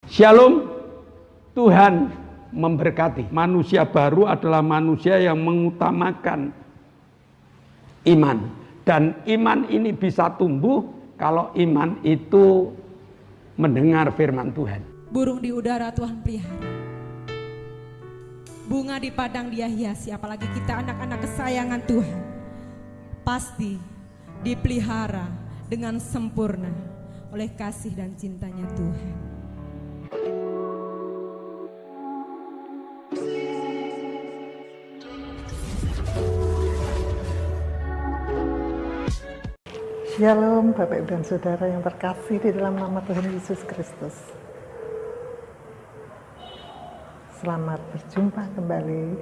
Shalom, Tuhan memberkati. Manusia baru adalah manusia yang mengutamakan iman. Dan iman ini bisa tumbuh kalau iman itu mendengar firman Tuhan. Burung di udara Tuhan pelihara, bunga di padang Dia hiasi, apalagi kita anak-anak kesayangan Tuhan pasti dipelihara dengan sempurna oleh kasih dan cintanya Tuhan. Shalom Bapak Ibu dan Saudara yang terkasih di dalam nama Tuhan Yesus Kristus. Selamat berjumpa kembali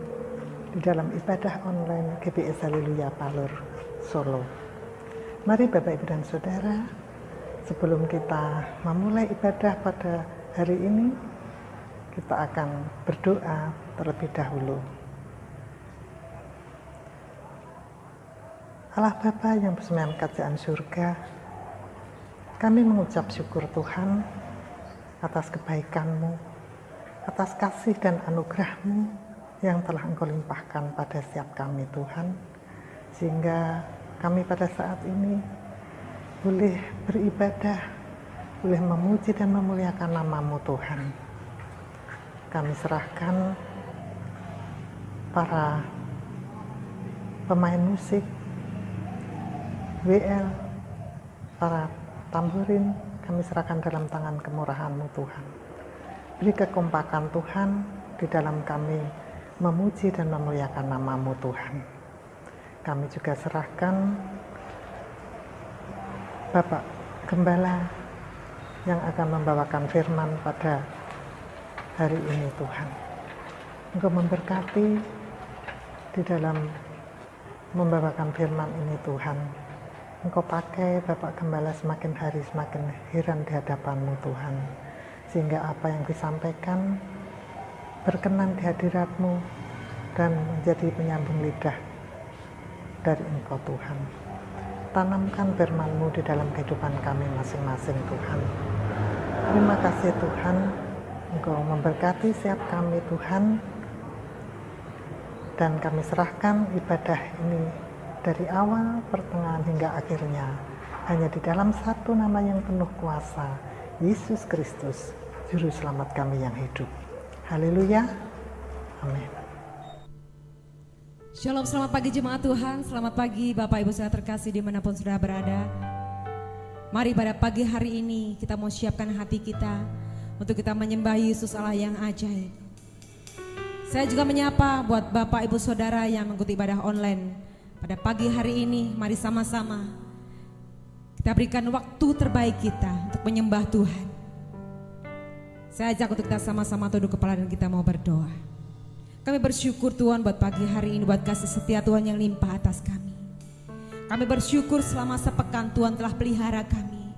di dalam ibadah online GBS Haleluya Palur Solo. Mari Bapak Ibu dan Saudara, sebelum kita memulai ibadah pada hari ini, kita akan berdoa terlebih dahulu. Allah Bapa yang bersemayam kerajaan surga, kami mengucap syukur Tuhan atas kebaikan-Mu, atas kasih dan anugerah-Mu yang telah Engkau limpahkan pada setiap kami Tuhan, sehingga kami pada saat ini boleh beribadah, boleh memuji dan memuliakan nama-Mu Tuhan. Kami serahkan para pemain musik, WL, para tamburin, kami serahkan dalam tangan kemurahan-Mu Tuhan. Beri kekompakan Tuhan di dalam kami memuji dan memuliakan nama-Mu Tuhan. Kami juga serahkan Bapak Gembala yang akan membawakan firman pada hari ini Tuhan. Engkau memberkati di dalam membawakan firman ini Tuhan. Engkau pakai Bapak Gembala semakin hari semakin heran di hadapan-Mu Tuhan, sehingga apa yang disampaikan berkenan di hadirat-Mu dan menjadi penyambung lidah dari Engkau Tuhan. Tanamkan firman-Mu di dalam kehidupan kami masing-masing Tuhan. Terima kasih Tuhan, Engkau memberkati setiap kami Tuhan, dan kami serahkan ibadah ini dari awal, pertengahan hingga akhirnya hanya di dalam satu nama yang penuh kuasa, Yesus Kristus, Juru Selamat kami yang hidup. Haleluya, amin. Shalom, selamat pagi jemaat Tuhan, selamat pagi Bapak Ibu saudara terkasih dimanapun saudara berada. Mari pada pagi hari ini kita mau siapkan hati kita untuk kita menyembah Yesus Allah yang ajaib. Saya juga menyapa buat Bapak Ibu saudara yang mengikuti ibadah online. Pada pagi hari ini mari sama-sama kita berikan waktu terbaik kita untuk menyembah Tuhan. Saya ajak untuk kita sama-sama tunduk kepala dan kita mau berdoa. Kami bersyukur Tuhan buat pagi hari ini, buat kasih setia Tuhan yang limpah atas kami. Kami bersyukur selama sepekan Tuhan telah pelihara kami,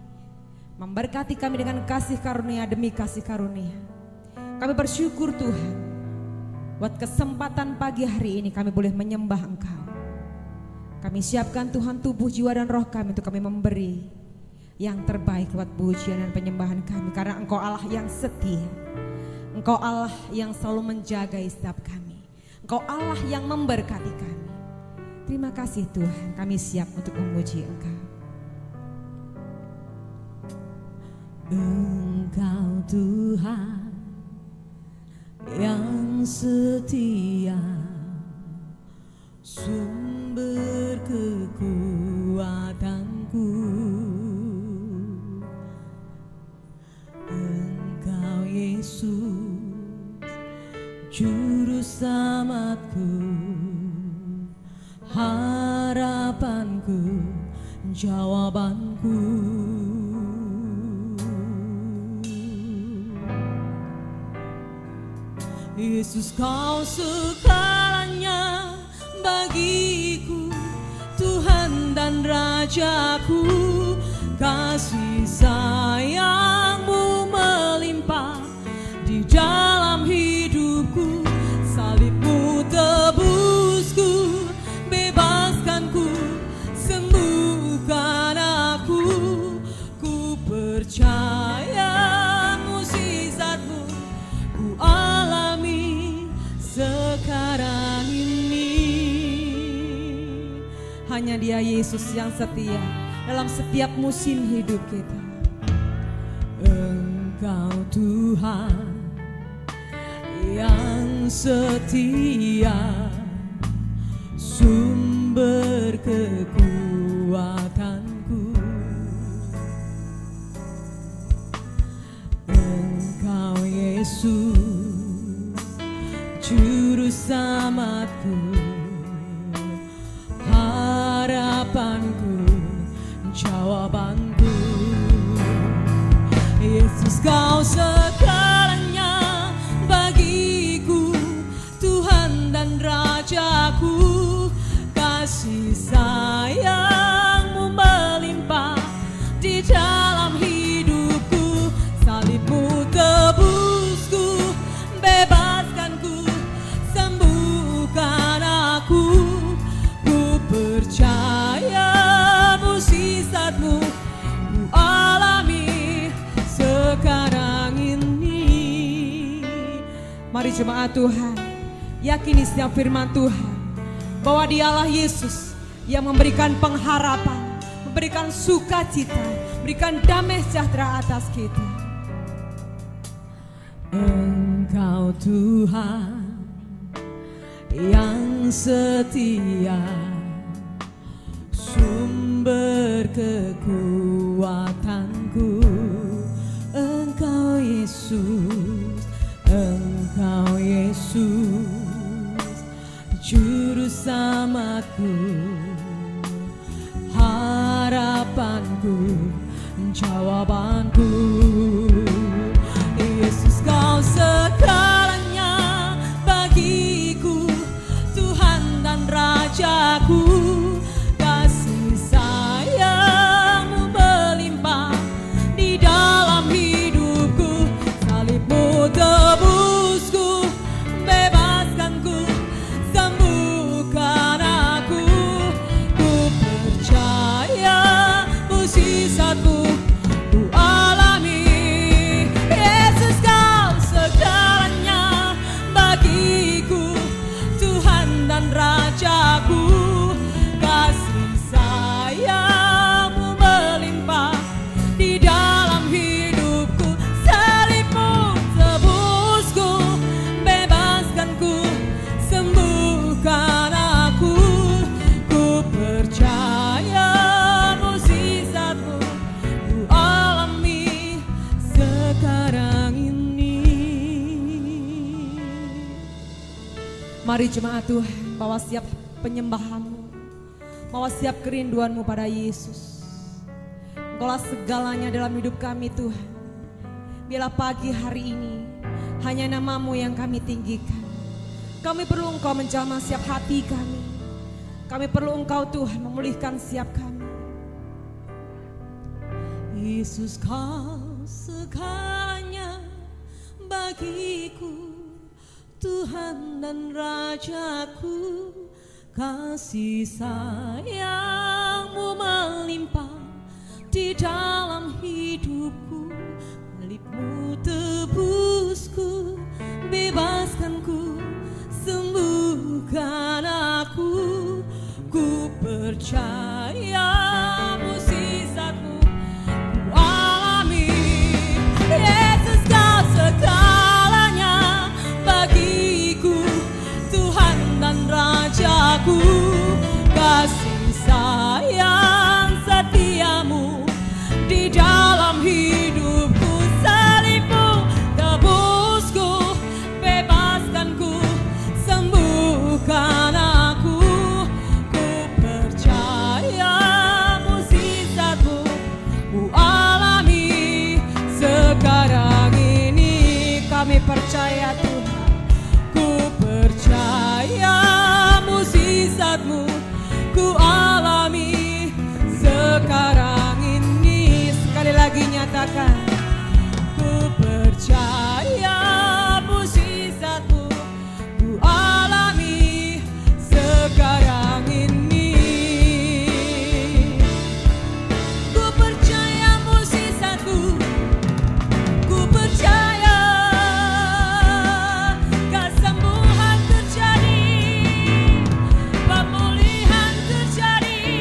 memberkati kami dengan kasih karunia demi kasih karunia. Kami bersyukur Tuhan buat kesempatan pagi hari ini kami boleh menyembah Engkau. Kami siapkan Tuhan tubuh, jiwa dan roh kami untuk kami memberi yang terbaik buat pujian dan penyembahan kami. Karena Engkau Allah yang setia, Engkau Allah yang selalu menjaga setiap kami, Engkau Allah yang memberkati kami. Terima kasih Tuhan, kami siap untuk memuji Engkau. Engkau Tuhan yang setia, sumber kekuatanku. Engkau Yesus, Juru Selamatku, harapanku, jawabanku. Yesus, Kau segalanya bagiku, Tuhan dan Rajaku. Kasih sayang-Mu melimpah di dalam hidupku. Salib-Mu tebusku, bebaskanku, sembuhkan aku. Ku percaya mukjizat hanya Dia Yesus yang setia dalam setiap musim hidup kita. Engkau Tuhan yang setia, sumber kekuatanku. Engkau Yesus, juru selamatku, harapanku, jawabanku. Yesus, Kau segalanya bagiku, Tuhan dan Rajaku. Kasih sayang-Mu melimpah di dalam hidupku. Salib-Mu tebusku, bebaskanku, sembuhkan aku. Ku percaya mukjizat-Mu ku alami sekarang ini. Mari jemaat Tuhan, yakini setiap firman Tuhan bahwa Dialah Yesus yang memberikan pengharapan, memberikan sukacita, memberikan damai sejahtera atas kita. Engkau Tuhan yang setia, sumber kekuatanku. Engkau Yesus, Engkau Yesus, juru selamatku, harapanku, jawabanku. Yesus, Kau segalanya bagiku, Tuhan dan Rajaku. Kasih sayang-Mu melimpah di dalam hidupku. Salib-Mu tebusku, bebaskanku, sembuhkan aku. Ku percaya mukjizat-Mu ku alami. Yesus, Kau segalanya bagiku, Tuhan dan Rajaku. Kasih sayang-Mu melimpah di dalam hidupku. Salib-Mu tebusku, bebaskanku, sembuhkan aku. Ku percaya mukjizat-Mu ku alami sekarang ini. Mari jemaat Tuhan, bawa setiap penyembahanmu, bawa setiap kerinduanmu pada Yesus. Engkaulah segalanya dalam hidup kami Tuhan. Bila pagi hari ini hanya nama-Mu yang kami tinggikan. Kami perlu Engkau menjamah setiap hati kami. Kami perlu Engkau Tuhan memulihkan setiap kami. Yesus, Kau segalanya bagiku, Tuhan dan Rajaku. Kasih sayang-Mu melimpah di dalam hidupku. Salib-Mu tebusku, bebaskanku, sembuhkan aku. Ku percaya mukjizat-Mu ku alami. Yesus, Kau segalanya bagiku, Tuhan dan Rajaku. Kasih sayang setia-Mu di dalam hidupku. Salib-Mu tebusku, bebaskanku, sembuhkan aku. Ku percaya mukjizat-Mu ku alami sekarang ini. Kami percaya Tuhan, ku percaya mukjizat-Mu ku alami sekarang ini. Sekali lagi nyatakan, ku percaya mukjizat-Mu ku alami sekarang ini. Ku percaya mukjizat-Mu, ku percaya kesembuhan terjadi, pemulihan terjadi.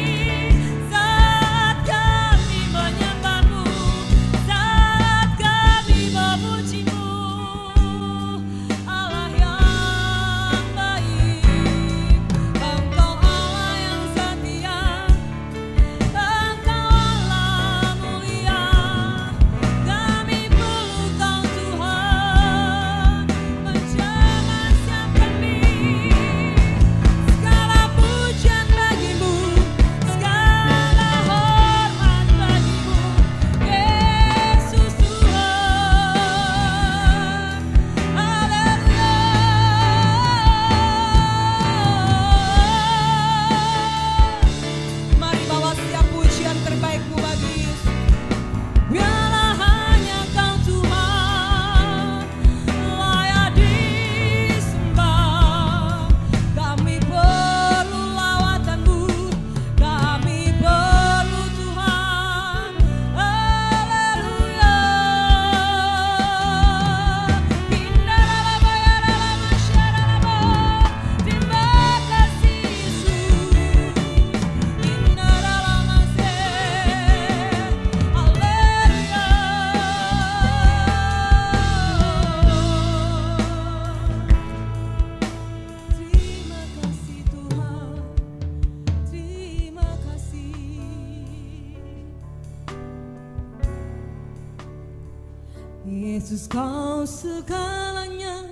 Yesus kau segalanya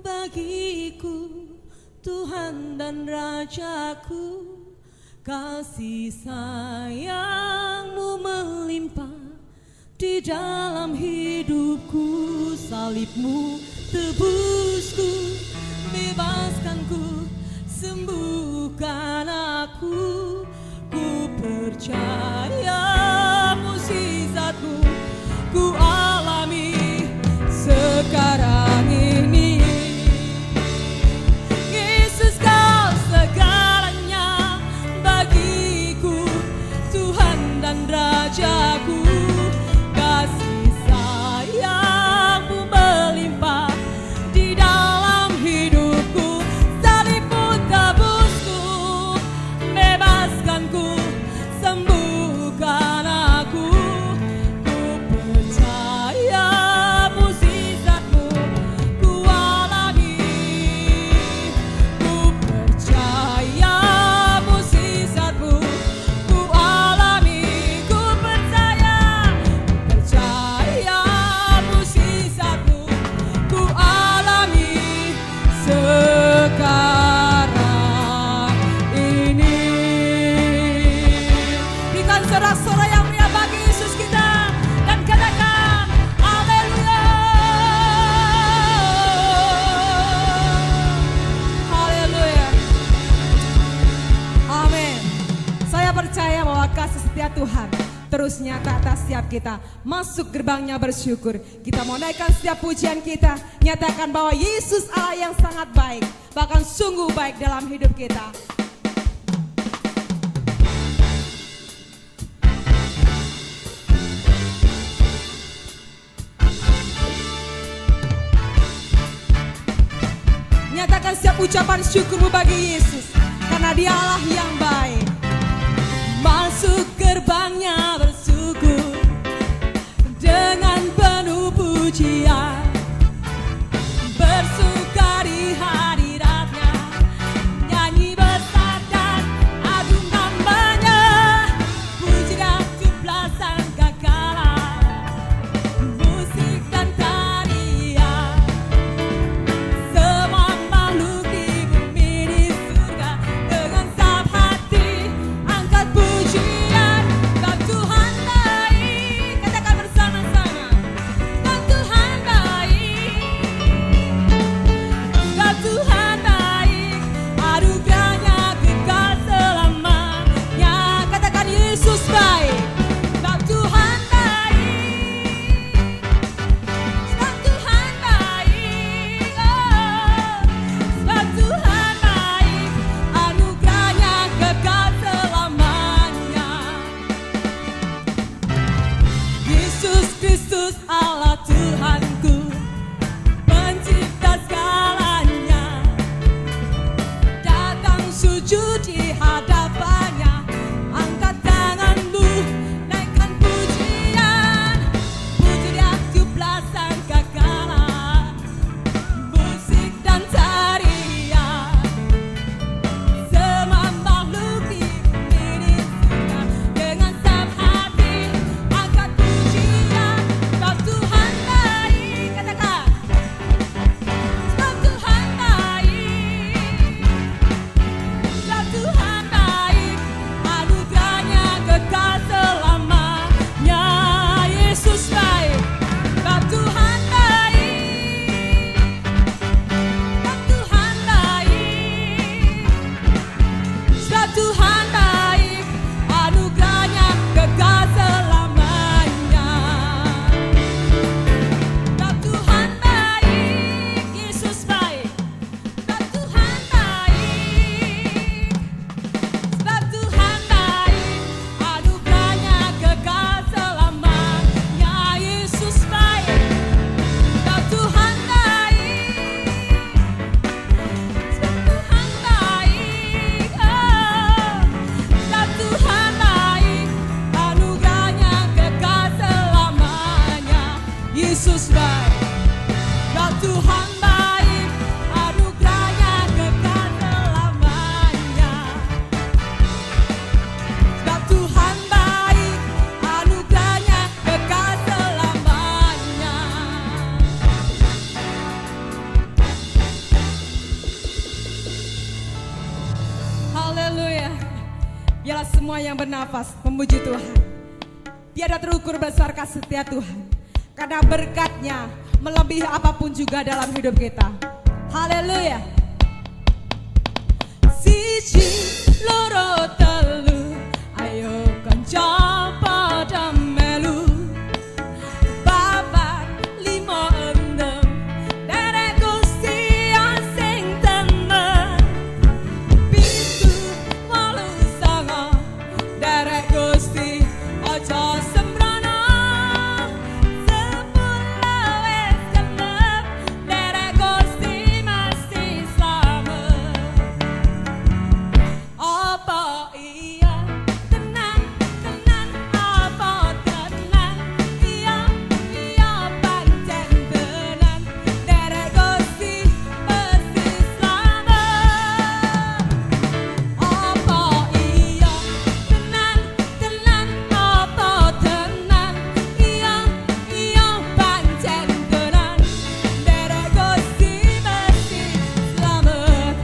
bagiku, Tuhan dan Rajaku. Kasih sayangmu melimpah di dalam hidupku. Salibmu tebusku, bebaskanku, sembuhkan aku. Ku percaya mukjizatmu ku alami sekarang ini. Yesus kau segalanya bagiku, Tuhan dan Rajaku. Kasih sayangmu melimpah di dalam hidupku. Salibmu tebusku, bebaskanku, sembuhkan aku. Ku percaya mukjizatmu ku alami. Ku percaya mukjizatmu ku alami. Ku percaya mukjizatmu ku alami sekarang ini. Berikan sorak-sorai yang meriah bagi Yesus kita dan katakan haleluya. Haleluya. Amin. Saya percaya bahwa kasih setia Tuhan terus nyata atas setiap kita. Masuk gerbangnya bersyukur. Kita mau naikkan setiap pujian kita, nyatakan bahwa Yesus Allah yang sangat baik, bahkan sungguh baik dalam hidup kita. Nyatakan setiap ucapan syukurmu bagi Yesus, karena Dia Allah yang baik. Masuk gerbangnya bersyukur dengan penuh pujian, bersuka di hadiratnya, nyanyi besar dan agung namanya. Puji dan jublah sangkakala, musik dan tarian, semua makhluk di bumi di surga dengan sab hati angkat pujian. Dan Tuhan baik, katakan bersama-sama. Dan Tuhan baik. Haleluya. Biarlah semua yang bernafas memuji Tuhan. Tiada terukur besar kasih setia Tuhan, karena berkat-Nya melebihi apapun juga dalam hidup kita. Haleluya. Siji loro telu, ayo kanca pada melu. Papat lima enem, derek Gusti sing temen. Pitu wolu sanga, derek Gusti aja sembrana. Sepuluh wis genep, derek Gusti masih slamet. Apa iya tenang, tenang, apa tenang, iya, iya pancen tenan, derek Gusti mesti slamet. Apa iya tenang, tenang, apa tenang, iya, iya pancen tenan, derek Gusti mesti slamet.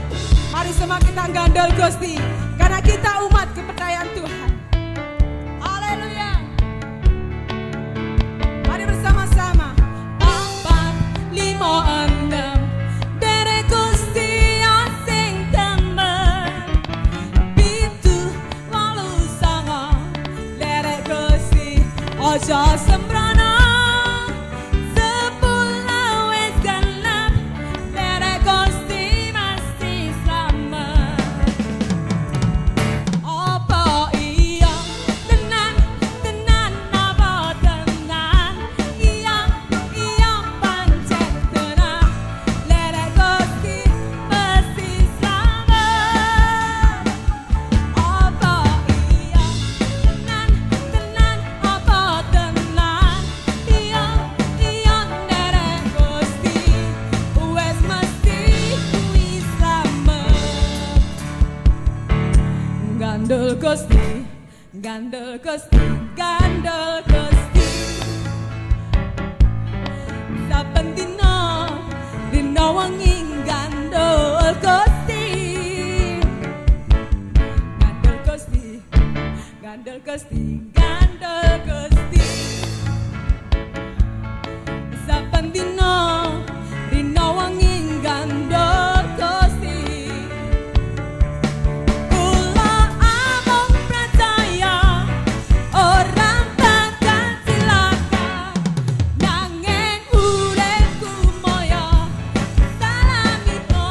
Mari semua kita gandol Gusti, karena kita umat kepercayaan Tuhan. Haleluya. Mari bersama-sama. Papat lima enem, derek Gusti sing temen. Pitu wolu sanga, derek Gusti aja sembrana. Sepuluh wis genep, derek Gusti mesti slamet. Apa iya tenan, tenan, apa tenan, iya, iya pancen tenan, derek Gusti mesti slamet. Apa iya tenan, tenan, apa tenan, iya, iya derek Gusti wes mesti kuwi slamet. Gandul Gusti, gandul Gusti, gandul Gusti. Saben dina, dina wengi gandul Gusti. Gandul Gusti, gandul Gusti, gandul Gusti. Saben dina, dina wengi gandul Gusti. Kula amung percaya ora bakal cilaka, nanging uripku moyo salamina.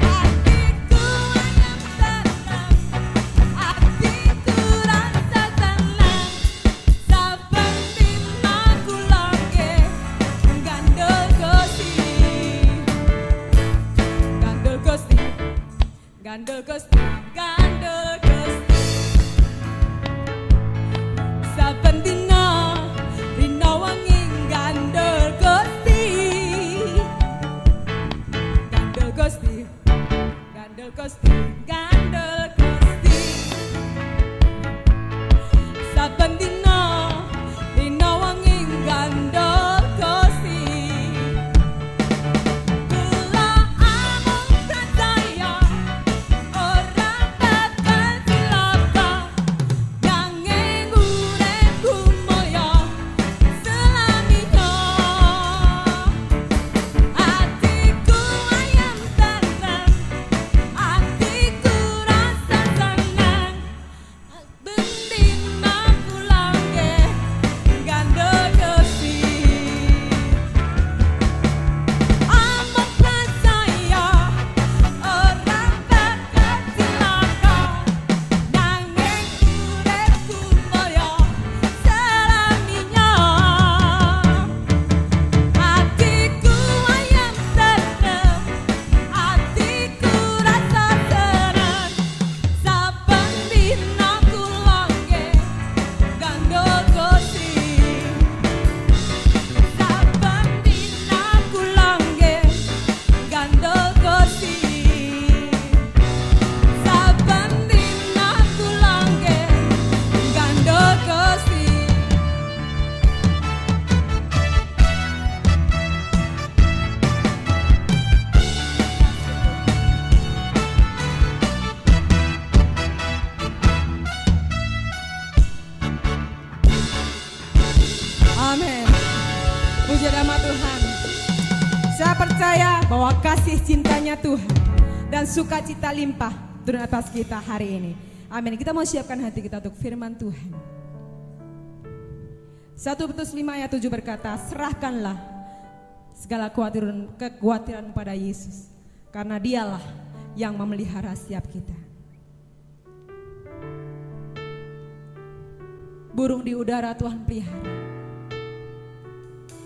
Atiku ayam tenang, atiku rasa tenang. Saben dina kula gandul Gusti, gandul Gusti, gandul Gusti, gandul Gusti. Saben dina, dina wengi gandul Gusti. Gandul Gusti, gandul Gusti, gandul Gusti. Saben dina, dina wengi gandul Gusti. Kula amung percaya ora bakal cilaka, nanging uripku moyo salamina. Atiku ayam tenang, atiku percaya bahwa kasih cintanya Tuhan dan sukacita limpah turun atas kita hari ini. Amin. Kita mau siapkan hati kita untuk firman Tuhan. 1 Petrus 5 ayat 7 berkata, serahkanlah segala kekhawatiran pada Yesus, karena dialah yang memelihara setiap kita. Burung di udara Tuhan pelihara,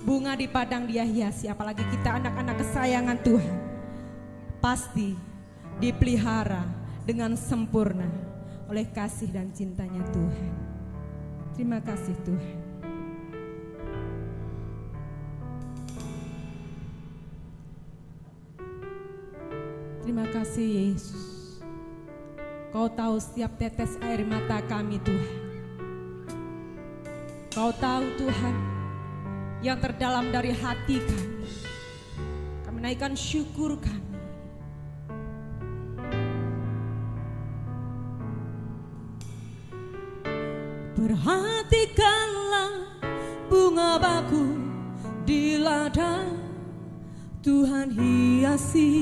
bunga di padang Dia hiasi, apalagi kita anak-anak kesayangan Tuhan pasti dipelihara dengan sempurna oleh kasih dan cintanya Tuhan. Terima kasih Tuhan. Terima kasih Yesus. Kau tahu setiap tetes air mata kami Tuhan. Kau tahu Tuhan yang terdalam dari hati kami. Kami naikkan syukur kami. Perhatikanlah bunga baku di ladang Tuhan hiasi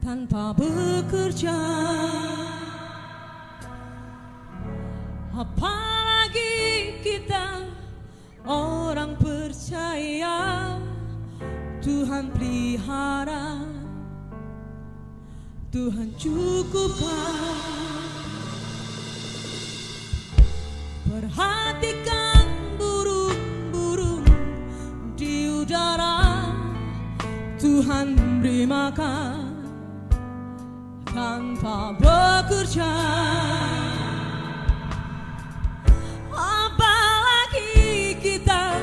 tanpa bekerja. Apalagi kita orang percaya Tuhan pelihara, Tuhan cukupkan. Perhatikan burung-burung di udara, Tuhan beri makan tanpa bekerja. Apalagi kita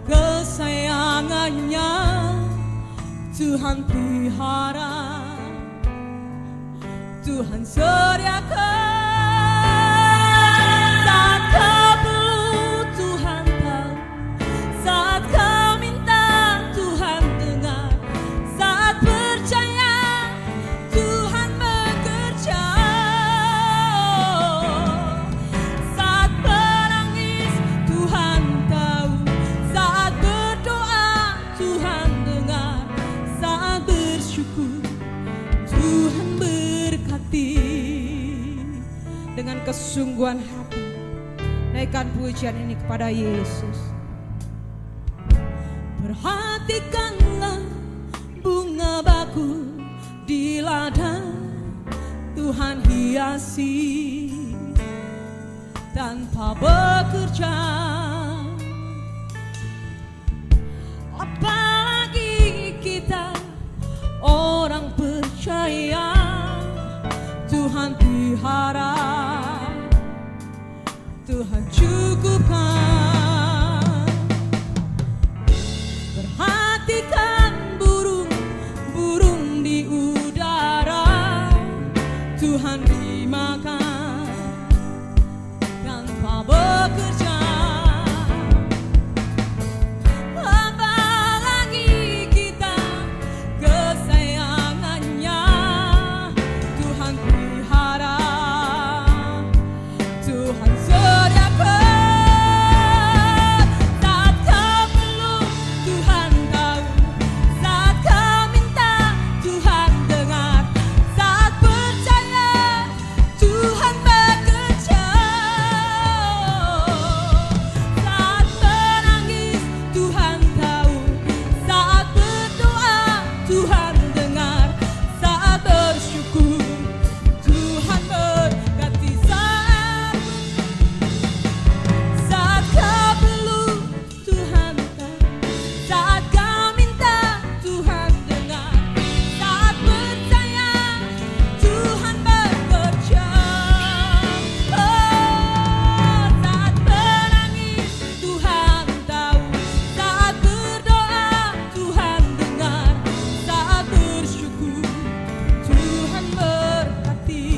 kesayangannya, Tuhan pelihara, Tuhan sediakan. Saat kau perlu Tuhan tahu, saat kau minta Tuhan dengar, saat percaya Tuhan bekerja, saat menangis Tuhan tahu, saat berdoa Tuhan dengar, saat bersyukur Tuhan berkati. Dengan kesungguhan hati naikkan pujian ini kepada Yesus. Perhatikanlah bunga baku di ladang Tuhan hiasi tanpa bekerja. Apalagi kita orang percaya Tuhan pelihara, Tuhan cukupkan. Perhatikan burung-burung di udara, Tuhan beri makan tanpa bekerja. Apalagi kita kesayangannya, Tuhan pelihara, Tuhan sediakan. Saat kau perlu Tuhan tahu, saat kau minta Tuhan dengar, saat percaya Tuhan bekerja, saat menangis Tuhan tahu, saat berdoa Tuhan dengar, saat bersyukur Tuhan berkati. Saat kau perlu Tuhan tahu, saat kau minta Tuhan dengar, saat percaya Tuhan bekerja, saat menangis Tuhan tahu, saat berdoa Tuhan dengar, saat bersyukur Tuhan berkati.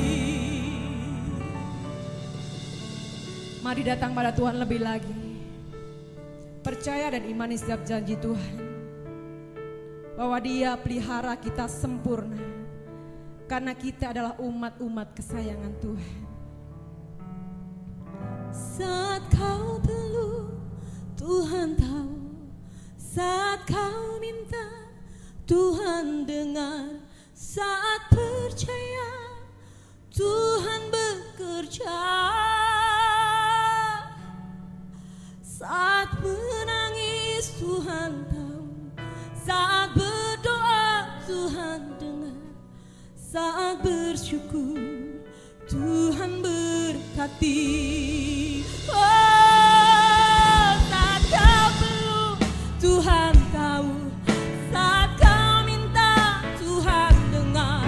Mari datang pada Tuhan lebih lagi. Percaya dan imani setiap janji Tuhan, bahwa Dia pelihara kita sempurna, karena kita adalah umat-umat kesayangan Tuhan. Saat kau perlu Tuhan tahu, Saat kau minta, Tuhan dengar. Saat percaya, Tuhan bekerja. Saat menangis, Tuhan tahu. Saat berdoa, Tuhan dengar. Saat bersyukur, Tuhan berkati. Oh, saat kau perlu, Tuhan tahu. Saat kau minta, Tuhan dengar.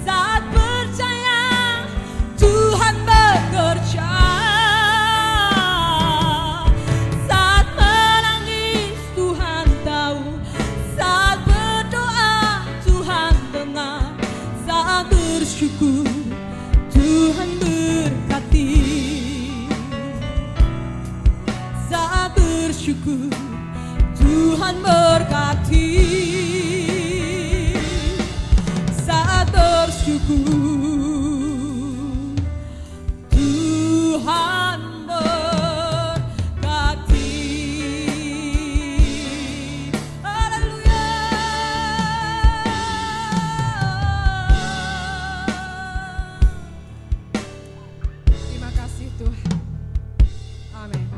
Saat percaya, Tuhan bekerja. Saat menangis, Tuhan tahu. Saat berdoa, Tuhan dengar. Saat bersyukur, Tuhan berkati. Saat bersyukur, Tuhan berkati. Saat bersyukur, Tuhan berkati. Haleluya. Terima kasih Tuhan. Amin.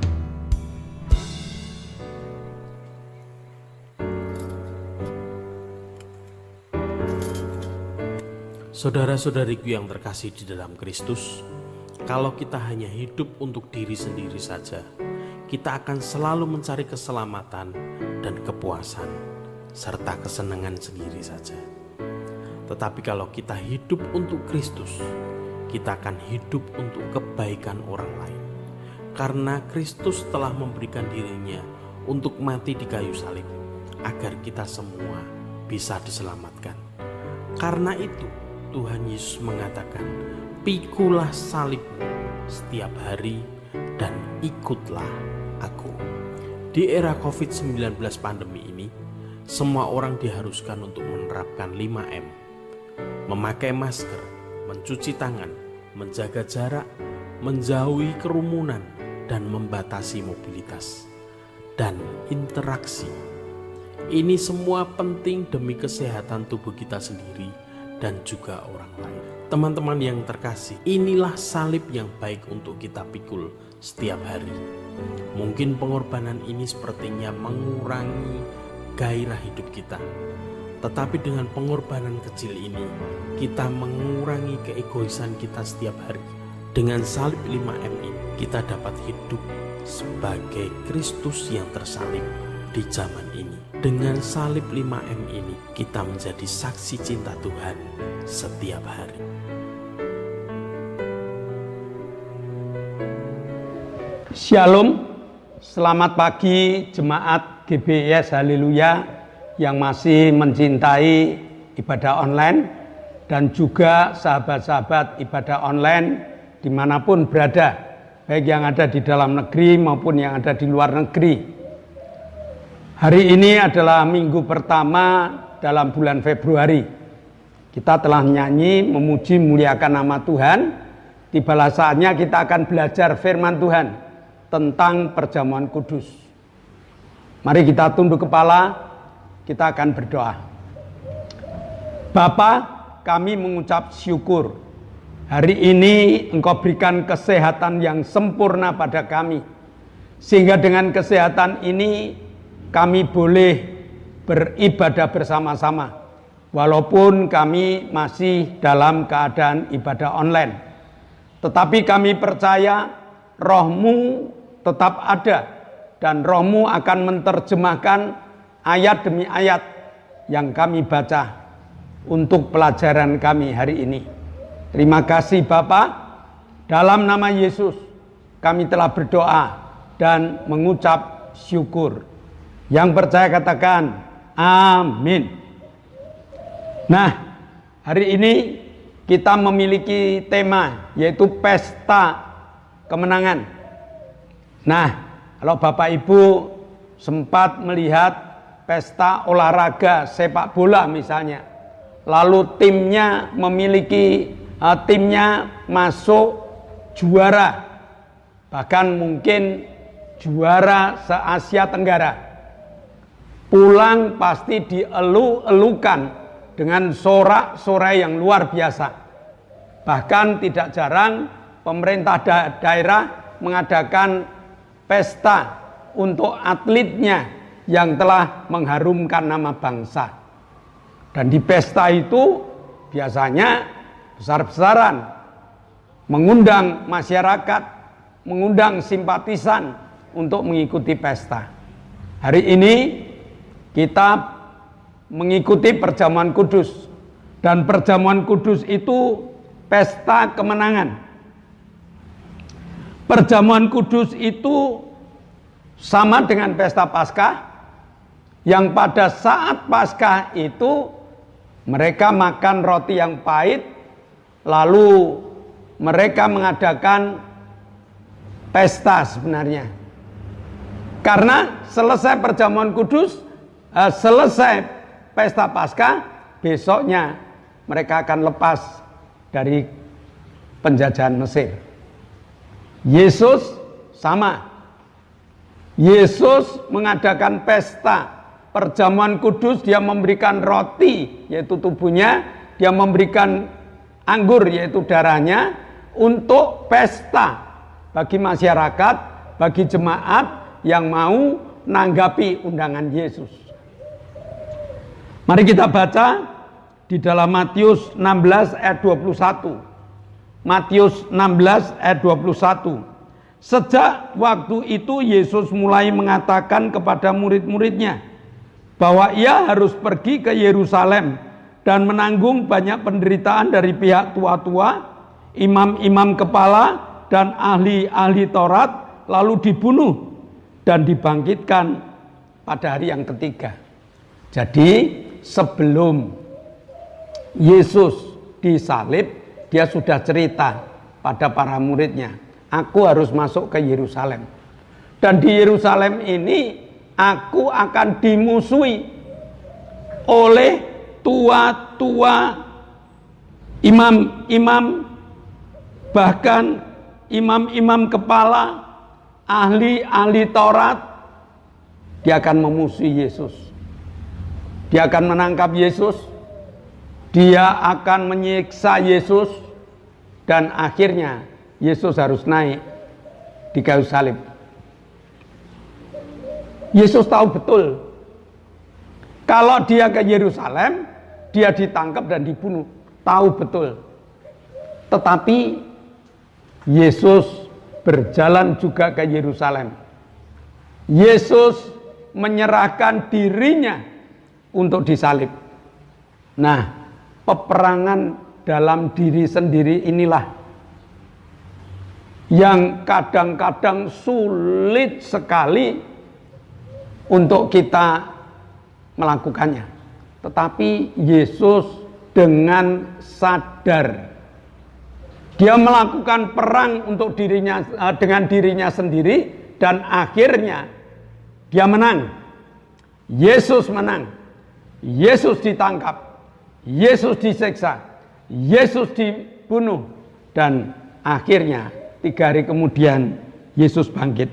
Saudara-saudariku yang terkasih di dalam Kristus, kalau kita hanya hidup untuk diri sendiri saja, kita akan selalu mencari keselamatan dan kepuasan, serta kesenangan sendiri saja. Tetapi kalau kita hidup untuk Kristus, kita akan hidup untuk kebaikan orang lain. Karena Kristus telah memberikan dirinya untuk mati di kayu salib, agar kita semua bisa diselamatkan. Karena itu, Tuhan Yesus mengatakan, "Pikulah salibmu setiap hari dan ikutlah aku." Di era COVID-19 pandemi ini, semua orang diharuskan untuk menerapkan 5M. Memakai masker, mencuci tangan, menjaga jarak, menjauhi kerumunan, dan membatasi mobilitas dan interaksi. Ini semua penting demi kesehatan tubuh kita sendiri dan juga orang lain. Teman-teman yang terkasih, inilah salib yang baik untuk kita pikul setiap hari. Mungkin pengorbanan ini sepertinya mengurangi gairah hidup kita. Tetapi dengan pengorbanan kecil ini, kita mengurangi keegoisan kita setiap hari. Dengan salib 5M ini, kita dapat hidup sebagai Kristus yang tersalib di zaman ini. Dengan salib 5M ini, kita menjadi saksi cinta Tuhan setiap hari. Shalom, selamat pagi jemaat GBIS Haleluya yang masih mencintai ibadah online dan juga sahabat-sahabat ibadah online dimanapun berada, baik yang ada di dalam negeri maupun yang ada di luar negeri. Hari ini adalah minggu pertama dalam bulan Februari. Kita telah nyanyi, memuji, muliakan nama Tuhan. Tibalah saatnya kita akan belajar firman Tuhan tentang perjamuan kudus. Mari kita tunduk kepala, kita akan berdoa. Bapa, kami mengucap syukur. Hari ini Engkau berikan kesehatan yang sempurna pada kami. Sehingga dengan kesehatan ini kami boleh beribadah bersama-sama. Walaupun kami masih dalam keadaan ibadah online. Tetapi kami percaya Roh-Mu tetap ada. Dan Roh-Mu akan menerjemahkan ayat demi ayat yang kami baca untuk pelajaran kami hari ini. Terima kasih Bapa. Dalam nama Yesus kami telah berdoa dan mengucap syukur. Yang percaya katakan amin. Nah, hari ini kita memiliki tema yaitu pesta kemenangan. Nah, kalau Bapak Ibu sempat melihat pesta olahraga sepak bola misalnya, lalu timnya masuk juara, bahkan mungkin juara se-Asia Tenggara. pulang pasti dielu-elukan dengan sorak-sorai yang luar biasa. Bahkan tidak jarang pemerintah daerah mengadakan pesta untuk atletnya yang telah mengharumkan nama bangsa. Dan di pesta itu biasanya besar-besaran, mengundang masyarakat, mengundang simpatisan untuk mengikuti pesta. Hari ini kita mengikuti perjamuan kudus, dan perjamuan kudus itu pesta kemenangan. Perjamuan kudus itu sama dengan pesta Paskah, yang pada saat Paskah itu mereka makan roti yang pahit, lalu mereka mengadakan pesta sebenarnya. Karena selesai perjamuan kudus, selesai pesta Paskah, besoknya mereka akan lepas dari penjajahan Mesir. Yesus sama. Yesus mengadakan pesta perjamuan kudus, dia memberikan roti yaitu tubuhnya, dia memberikan anggur yaitu darahnya untuk pesta bagi masyarakat, bagi jemaat yang mau nanggapi undangan Yesus. Mari kita baca di dalam Matius 16 ayat 21. Matius 16 ayat 21. Sejak waktu itu Yesus mulai mengatakan kepada murid-muridnya bahwa ia harus pergi ke Yerusalem dan menanggung banyak penderitaan dari pihak tua-tua, imam-imam kepala, dan ahli-ahli Taurat, lalu dibunuh dan dibangkitkan pada hari yang ketiga. Jadi sebelum Yesus disalib, dia sudah cerita pada para muridnya, aku harus masuk ke Yerusalem. Dan di Yerusalem ini aku akan dimusuhi oleh tua-tua, imam-imam, bahkan imam-imam kepala, ahli-ahli Taurat. Dia akan memusuhi Yesus. Dia akan menangkap Yesus. Dia akan menyiksa Yesus. Dan akhirnya Yesus harus naik di kayu salib. Yesus tahu betul kalau dia ke Yerusalem, dia ditangkap dan dibunuh. Tahu betul. Tetapi Yesus berjalan juga ke Yerusalem. Yesus menyerahkan dirinya untuk disalib. Nah, peperangan dalam diri sendiri inilah yang kadang-kadang sulit sekali untuk kita melakukannya. Tetapi Yesus dengan sadar dia melakukan perang untuk dirinya, dengan dirinya sendiri, dan akhirnya dia menang. Yesus menang. Yesus ditangkap. Yesus disiksa. Yesus dibunuh. Dan akhirnya 3 hari kemudian Yesus bangkit.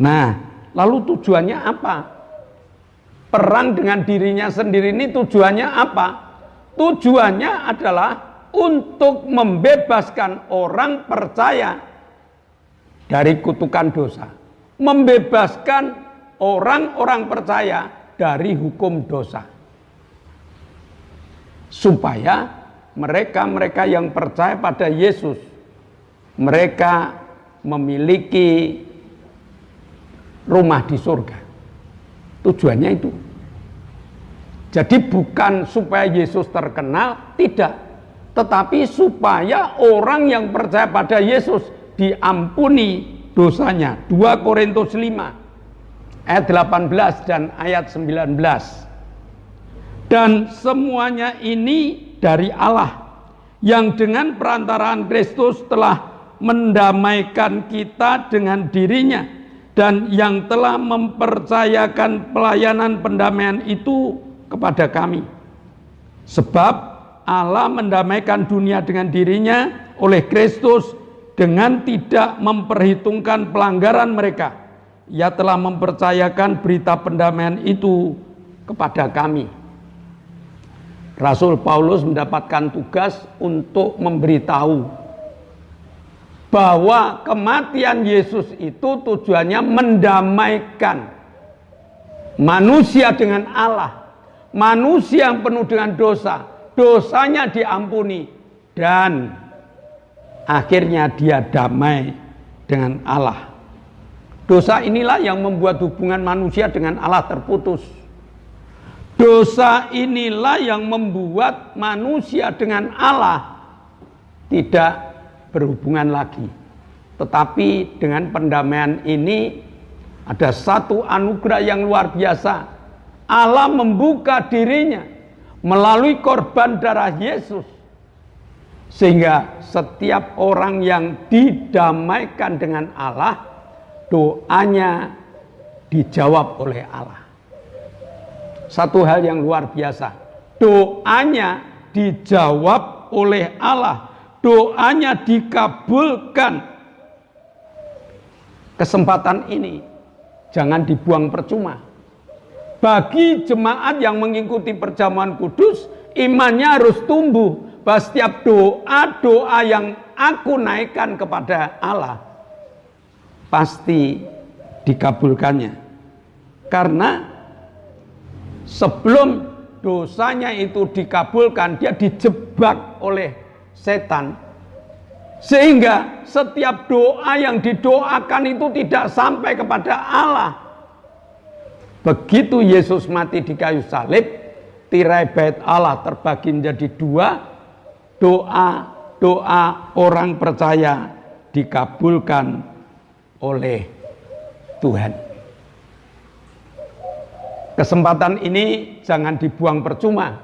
Nah, lalu tujuannya apa? Perang dengan dirinya sendiri ini tujuannya apa? Tujuannya adalah untuk membebaskan orang percaya dari kutukan dosa. Membebaskan orang-orang percaya dari hukum dosa. Supaya mereka-mereka yang percaya pada Yesus, mereka memiliki rumah di surga. Tujuannya itu. Jadi bukan supaya Yesus terkenal, tidak. Tetapi supaya orang yang percaya pada Yesus diampuni dosanya. 2 Korintus 5 ayat 18 dan ayat 19. Dan semuanya ini dari Allah, yang dengan perantaraan Kristus telah mendamaikan kita dengan dirinya, dan yang telah mempercayakan pelayanan pendamaian itu kepada kami. Sebab Allah mendamaikan dunia dengan dirinya oleh Kristus dengan tidak memperhitungkan pelanggaran mereka, Ia telah mempercayakan berita pendamaian itu kepada kami. Rasul Paulus mendapatkan tugas untuk memberitahu bahwa kematian Yesus itu tujuannya mendamaikan manusia dengan Allah. Manusia yang penuh dengan dosa, dosanya diampuni, dan akhirnya dia damai dengan Allah. Dosa inilah yang membuat hubungan manusia dengan Allah terputus. Dosa inilah yang membuat manusia dengan Allah tidak berhubungan lagi. Tetapi dengan pendamaian ini ada satu anugerah yang luar biasa. Allah membuka dirinya melalui korban darah Yesus, sehingga setiap orang yang didamaikan dengan Allah, doanya dijawab oleh Allah. Satu hal yang luar biasa, doanya dijawab oleh Allah, doanya dikabulkan. Kesempatan ini jangan dibuang percuma. Bagi jemaat yang mengikuti perjamuan kudus, imannya harus tumbuh. Bahwa setiap doa-doa yang aku naikkan kepada Allah pasti dikabulkannya. Karena sebelum dosanya itu dikabulkan, dia dijebak oleh setan. Sehingga setiap doa yang didoakan itu tidak sampai kepada Allah. Begitu Yesus mati di kayu salib, tirai bait Allah terbagi menjadi dua. Doa orang percaya dikabulkan oleh Tuhan. Kesempatan ini jangan dibuang percuma.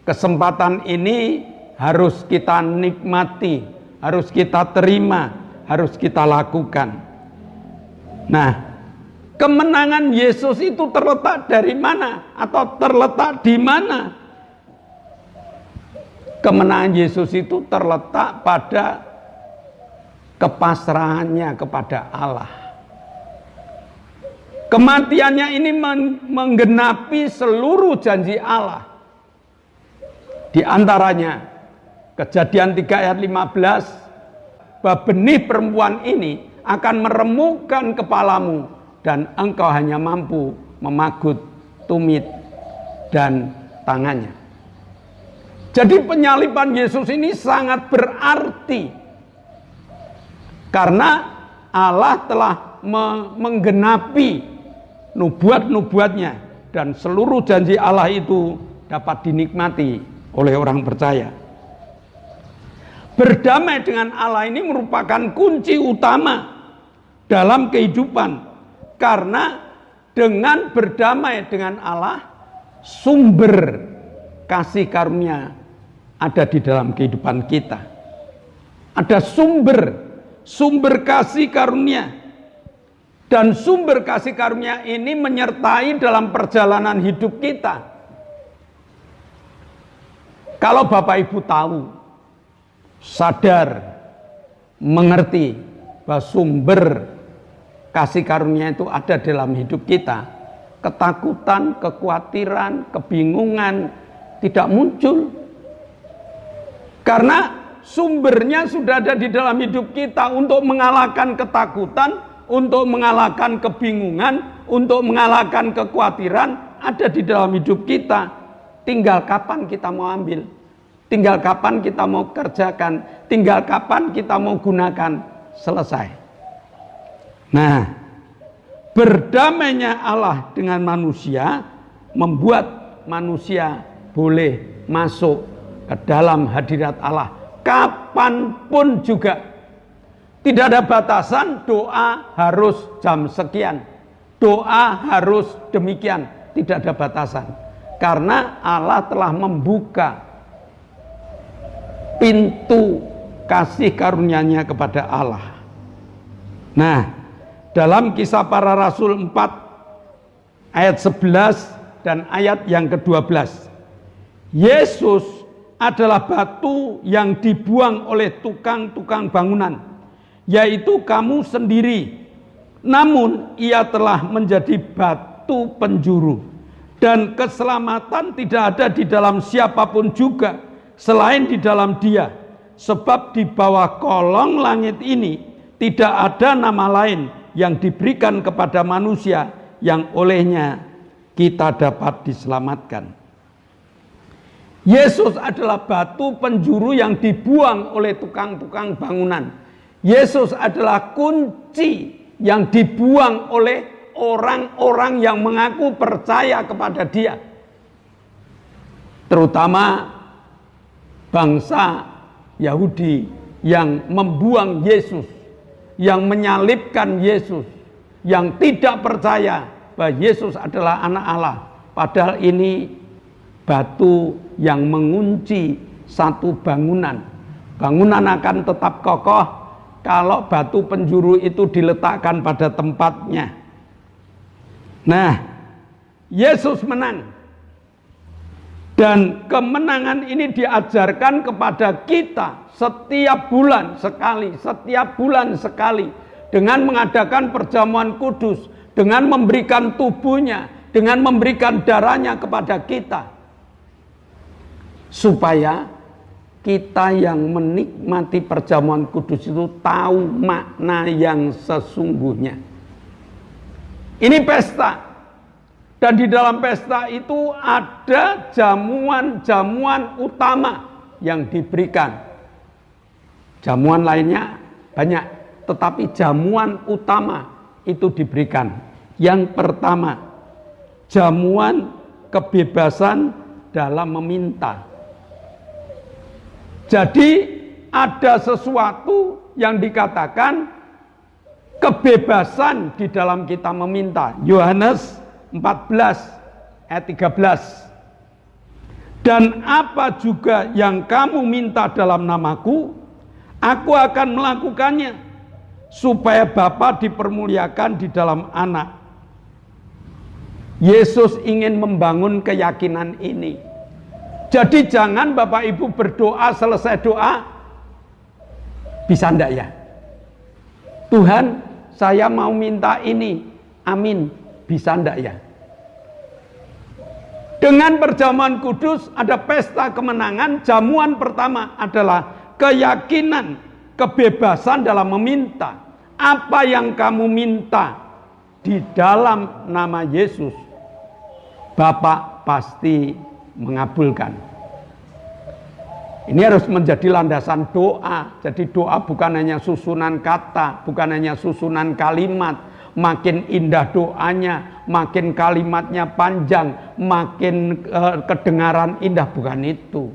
Kesempatan ini harus kita nikmati, harus kita terima, harus kita lakukan. Nah, kemenangan Yesus itu terletak dari mana? Atau terletak di mana? Kemenangan Yesus itu terletak pada kepasrahannya kepada Allah. Kematiannya ini menggenapi seluruh janji Allah. Di antaranya Kejadian 3 ayat 15, bahwa benih perempuan ini akan meremukkan kepalamu dan engkau hanya mampu memagut tumit dan tangannya. Jadi penyaliban Yesus ini sangat berarti, karena Allah telah menggenapi nubuat-nubuatnya, dan seluruh janji Allah itu dapat dinikmati oleh orang percaya. Berdamai dengan Allah ini merupakan kunci utama dalam kehidupan, karena dengan berdamai dengan Allah, sumber kasih karunia ada di dalam kehidupan kita. Ada sumber kasih karunia, dan sumber kasih karunia ini menyertai dalam perjalanan hidup kita. Kalau Bapak Ibu tahu, sadar, mengerti bahwa sumber kasih karunia itu ada dalam hidup kita, ketakutan, kekhawatiran, kebingungan tidak muncul. Karena sumbernya sudah ada di dalam hidup kita untuk mengalahkan ketakutan, untuk mengalahkan kebingungan, untuk mengalahkan kekhawatiran, ada di dalam hidup kita. Tinggal kapan kita mau ambil, tinggal kapan kita mau kerjakan, tinggal kapan kita mau gunakan, selesai. Nah, berdamainya Allah dengan manusia membuat manusia boleh masuk ke dalam hadirat Allah kapanpun juga. Tidak ada batasan, doa harus jam sekian, doa harus demikian, tidak ada batasan. Karena Allah telah membuka pintu kasih karunia-Nya kepada Allah. Nah, dalam Kisah Para Rasul 4 ayat 11 dan ayat yang ke-12, Yesus adalah batu yang dibuang oleh tukang-tukang bangunan, yaitu kamu sendiri. namun ia telah menjadi batu penjuru, dan keselamatan tidak ada di dalam siapapun juga selain di dalam Dia, sebab di bawah kolong langit ini tidak ada nama lain yang diberikan kepada manusia yang olehnya kita dapat diselamatkan. Yesus adalah batu penjuru yang dibuang oleh tukang-tukang bangunan. Yesus adalah kunci yang dibuang oleh orang-orang yang mengaku percaya kepada Dia, terutama bangsa Yahudi yang membuang Yesus, yang menyalibkan Yesus, yang tidak percaya bahwa Yesus adalah anak Allah. Padahal ini batu yang mengunci satu bangunan. Bangunan akan tetap kokoh kalau batu penjuru itu diletakkan pada tempatnya. Nah, Yesus menang. Dan kemenangan ini diajarkan kepada kita setiap bulan sekali, dengan mengadakan perjamuan kudus, dengan memberikan tubuhnya, dengan memberikan darahnya kepada kita, supaya kita yang menikmati perjamuan kudus itu tahu makna yang sesungguhnya. Ini pesta. Dan di dalam pesta itu ada jamuan-jamuan utama yang diberikan. Jamuan lainnya banyak, tetapi jamuan utama itu diberikan. Yang pertama, jamuan kebebasan dalam meminta. Jadi ada sesuatu yang dikatakan kebebasan di dalam kita meminta. Yohanes 14 ayat 13. Dan apa juga yang kamu minta dalam namaku, aku akan melakukannya, supaya Bapa dipermuliakan di dalam Anak. Yesus ingin membangun keyakinan ini. Jadi jangan Bapak Ibu berdoa, selesai doa, bisa enggak ya? Tuhan, saya mau minta ini, amin. Bisa enggak ya? Dengan perjamuan kudus ada pesta kemenangan. Jamuan pertama adalah keyakinan, kebebasan dalam meminta. Apa yang kamu minta di dalam nama Yesus, Bapa pasti mengabulkan. Ini harus menjadi landasan doa. Jadi doa bukan hanya susunan kata, bukan hanya susunan kalimat. Makin indah doanya, makin kalimatnya panjang, makin kedengaran indah, bukan itu.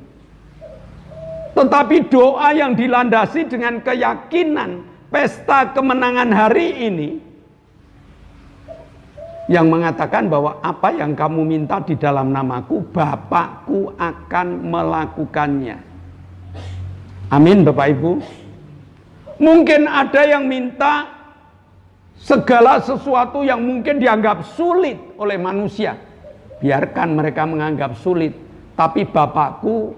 Tetapi doa yang dilandasi dengan keyakinan pesta kemenangan hari ini, yang mengatakan bahwa apa yang kamu minta di dalam namaku, Bapakku akan melakukannya. Amin Bapak Ibu. Mungkin ada yang minta segala sesuatu yang mungkin dianggap sulit oleh manusia. Biarkan mereka menganggap sulit, tapi Bapakku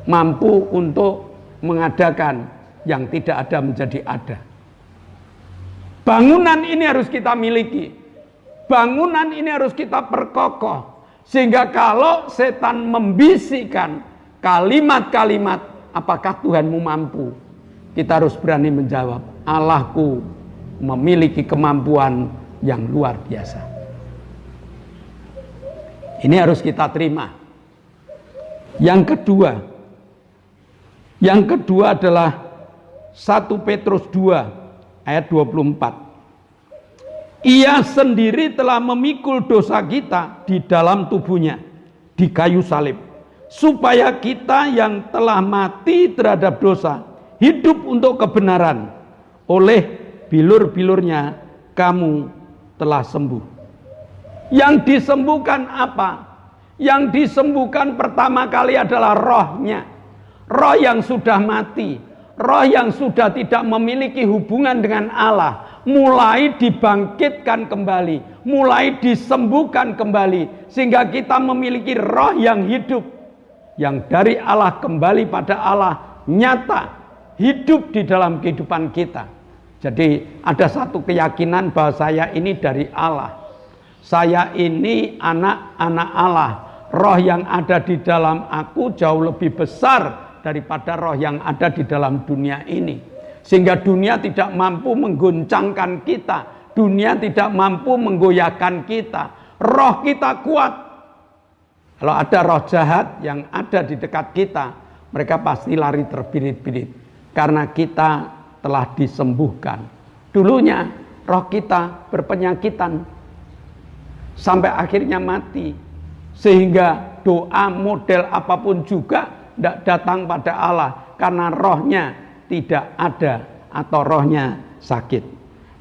mampu untuk mengadakan yang tidak ada menjadi ada. Bangunan ini harus kita miliki. Bangunan ini harus kita perkokoh. Sehingga kalau setan membisikkan kalimat-kalimat, apakah Tuhanmu mampu? Kita harus berani menjawab, Allahku memiliki kemampuan yang luar biasa. Ini harus kita terima. Yang kedua adalah 1 Petrus 2 ayat 24. Ia sendiri telah memikul dosa kita di dalam tubuhnya di kayu salib, supaya kita yang telah mati terhadap dosa hidup untuk kebenaran. Oleh bilur-bilurnya kamu telah sembuh. Yang disembuhkan apa? Yang disembuhkan pertama kali adalah rohnya. Roh yang sudah mati, roh yang sudah tidak memiliki hubungan dengan Allah, mulai dibangkitkan kembali, mulai disembuhkan kembali, sehingga kita memiliki roh yang hidup, yang dari Allah kembali pada Allah, nyata, hidup di dalam kehidupan kita. Jadi ada satu keyakinan bahwa saya ini dari Allah. Saya ini anak-anak Allah. Roh yang ada di dalam aku jauh lebih besar daripada roh yang ada di dalam dunia ini. Sehingga dunia tidak mampu mengguncangkan kita. Dunia tidak mampu menggoyahkan kita. Roh kita kuat. Kalau ada roh jahat yang ada di dekat kita, mereka pasti lari terbirit-birit. Karena kita telah disembuhkan. Dulunya roh kita berpenyakitan sampai akhirnya mati, sehingga doa model apapun juga tidak datang pada Allah karena rohnya tidak ada atau rohnya sakit.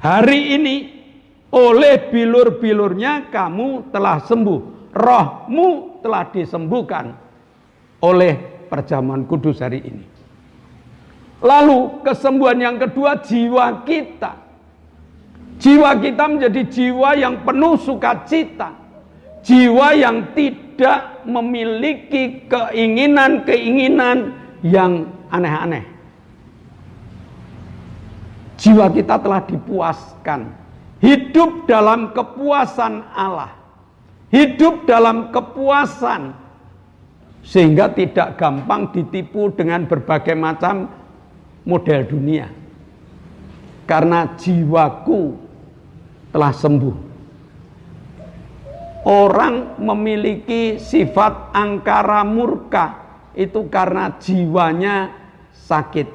Hari ini oleh bilur-bilurnya kamu telah sembuh, rohmu telah disembuhkan oleh perjamuan kudus hari ini. Lalu kesembuhan yang kedua, jiwa kita. Jiwa kita menjadi jiwa yang penuh sukacita. Jiwa yang tidak memiliki keinginan-keinginan yang aneh-aneh. Jiwa kita telah dipuaskan. Hidup dalam kepuasan Allah. Hidup dalam kepuasan. Sehingga tidak gampang ditipu dengan berbagai macam model dunia. Karena jiwaku telah sembuh. Orang memiliki sifat angkara murka itu karena jiwanya sakit.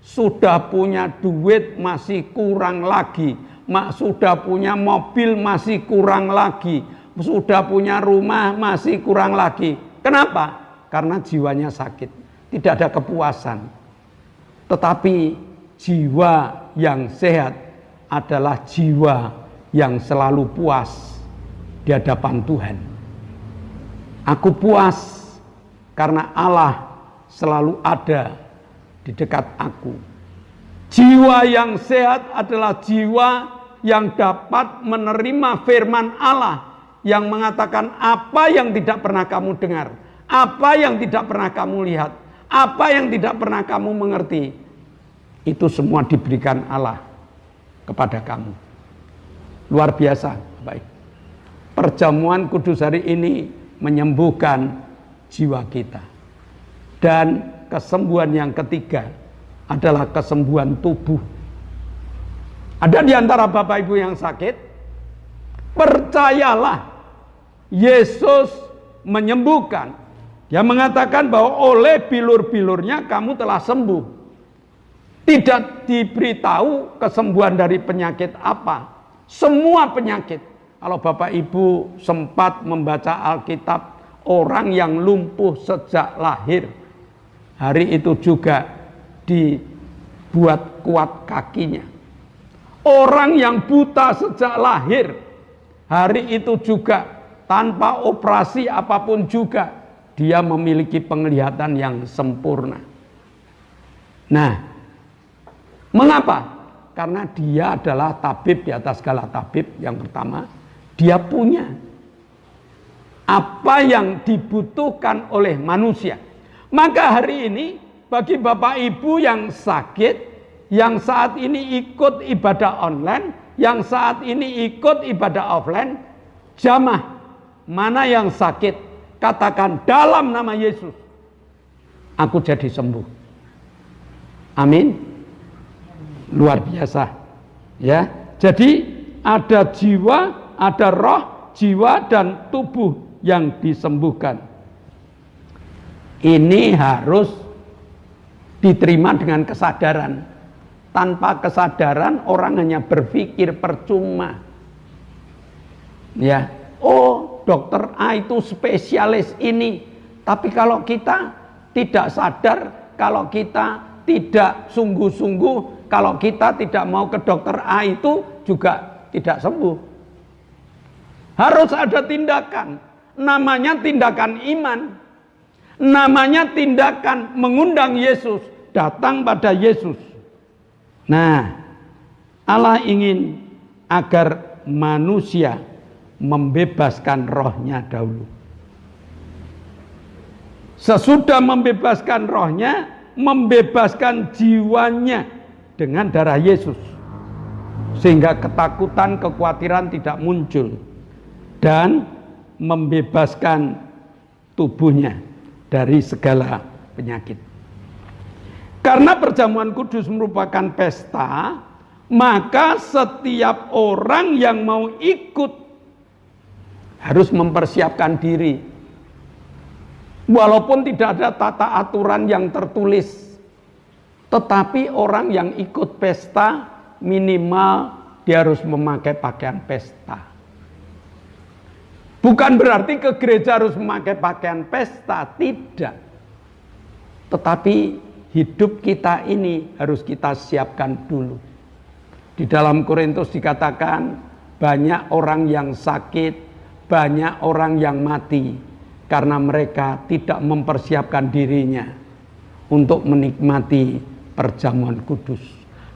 Sudah punya duit masih kurang lagi. Sudah punya mobil masih kurang lagi. Sudah punya rumah masih kurang lagi. Kenapa? Karena jiwanya sakit. Tidak ada kepuasan. Tetapi jiwa yang sehat adalah jiwa yang selalu puas di hadapan Tuhan. Aku puas karena Allah selalu ada di dekat aku. Jiwa yang sehat adalah jiwa yang dapat menerima firman Allah yang mengatakan apa yang tidak pernah kamu dengar, apa yang tidak pernah kamu lihat, apa yang tidak pernah kamu mengerti, itu semua diberikan Allah kepada kamu. Luar biasa, baik. Perjamuan kudus hari ini menyembuhkan jiwa kita. Dan kesembuhan yang ketiga adalah kesembuhan tubuh. Ada di antara Bapak Ibu yang sakit? Percayalah, Yesus menyembuhkan. Dia mengatakan bahwa oleh bilur-bilurnya kamu telah sembuh. Tidak diberitahu kesembuhan dari penyakit apa. Semua penyakit. Kalau Bapak Ibu sempat membaca Alkitab, orang yang lumpuh sejak lahir, hari itu juga dibuat kuat kakinya. Orang yang buta sejak lahir, hari itu juga tanpa operasi apapun juga, dia memiliki penglihatan yang sempurna. Nah, mengapa? Karena dia adalah tabib di atas segala tabib. Yang pertama, dia punya apa yang dibutuhkan oleh manusia. Maka hari ini bagi Bapak Ibu yang sakit, yang saat ini ikut ibadah online, yang saat ini ikut ibadah offline, jamaah mana yang sakit, katakan dalam nama Yesus, aku jadi sembuh. Amin. Luar biasa. Ya. Jadi ada jiwa, ada roh, jiwa dan tubuh yang disembuhkan. Ini harus diterima dengan kesadaran. Tanpa kesadaran orang hanya berpikir percuma. Ya, oh dokter A itu spesialis ini. Tapi kalau kita tidak sadar, kalau kita tidak sungguh-sungguh, kalau kita tidak mau ke dokter A itu juga tidak sembuh. Harus ada tindakan. Namanya tindakan iman. Namanya tindakan mengundang Yesus, datang pada Yesus. Nah, Allah ingin agar manusia membebaskan rohnya dahulu. Sesudah membebaskan rohnya, membebaskan jiwanya dengan darah Yesus. sehingga ketakutan, kekhawatiran tidak muncul, dan membebaskan tubuhnya dari segala penyakit. Karena perjamuan kudus merupakan pesta, maka setiap orang yang mau ikut harus mempersiapkan diri. Walaupun tidak ada tata aturan yang tertulis, tetapi orang yang ikut pesta minimal dia harus memakai pakaian pesta. Bukan berarti ke gereja harus memakai pakaian pesta, tidak. Tetapi hidup kita ini harus kita siapkan dulu. Di dalam Korintus dikatakan banyak orang yang sakit, banyak orang yang mati karena mereka tidak mempersiapkan dirinya untuk menikmati perjamuan kudus.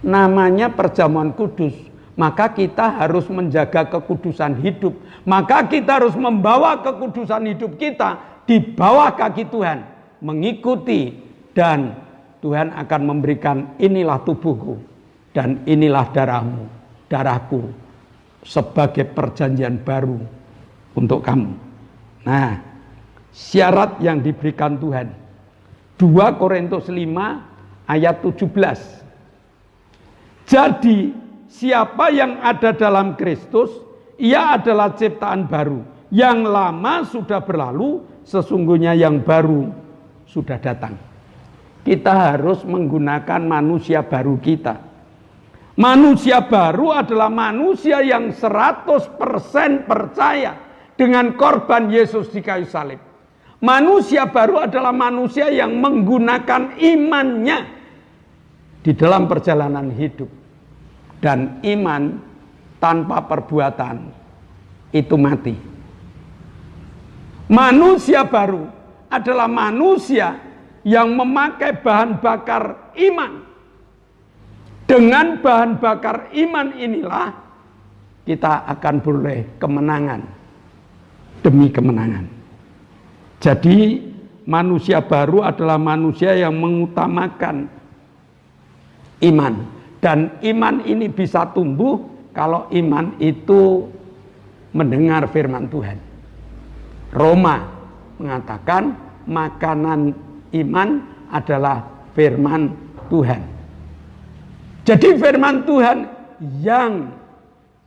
Namanya perjamuan kudus, maka kita harus menjaga kekudusan hidup. Maka kita harus membawa kekudusan hidup kita di bawah kaki Tuhan, mengikuti, dan Tuhan akan memberikan inilah tubuhku dan inilah darahku sebagai perjanjian baru untuk kamu. Nah, syarat yang diberikan Tuhan 2 Korintus 5 ayat 17. Jadi siapa yang ada dalam Kristus, ia adalah ciptaan baru. Yang lama sudah berlalu, sesungguhnya yang baru sudah datang. Kita harus menggunakan manusia baru kita. Manusia baru adalah manusia yang 100% percaya dengan korban Yesus di kayu salib. Manusia baru adalah manusia yang menggunakan imannya di dalam perjalanan hidup. Dan iman tanpa perbuatan itu mati. Manusia baru adalah manusia yang memakai bahan bakar iman. Dengan bahan bakar iman inilah kita akan beroleh kemenangan demi kemenangan. Jadi manusia baru adalah manusia yang mengutamakan iman. Dan iman ini bisa tumbuh kalau iman itu mendengar firman Tuhan. Roma mengatakan makanan iman adalah firman Tuhan. Jadi firman Tuhan yang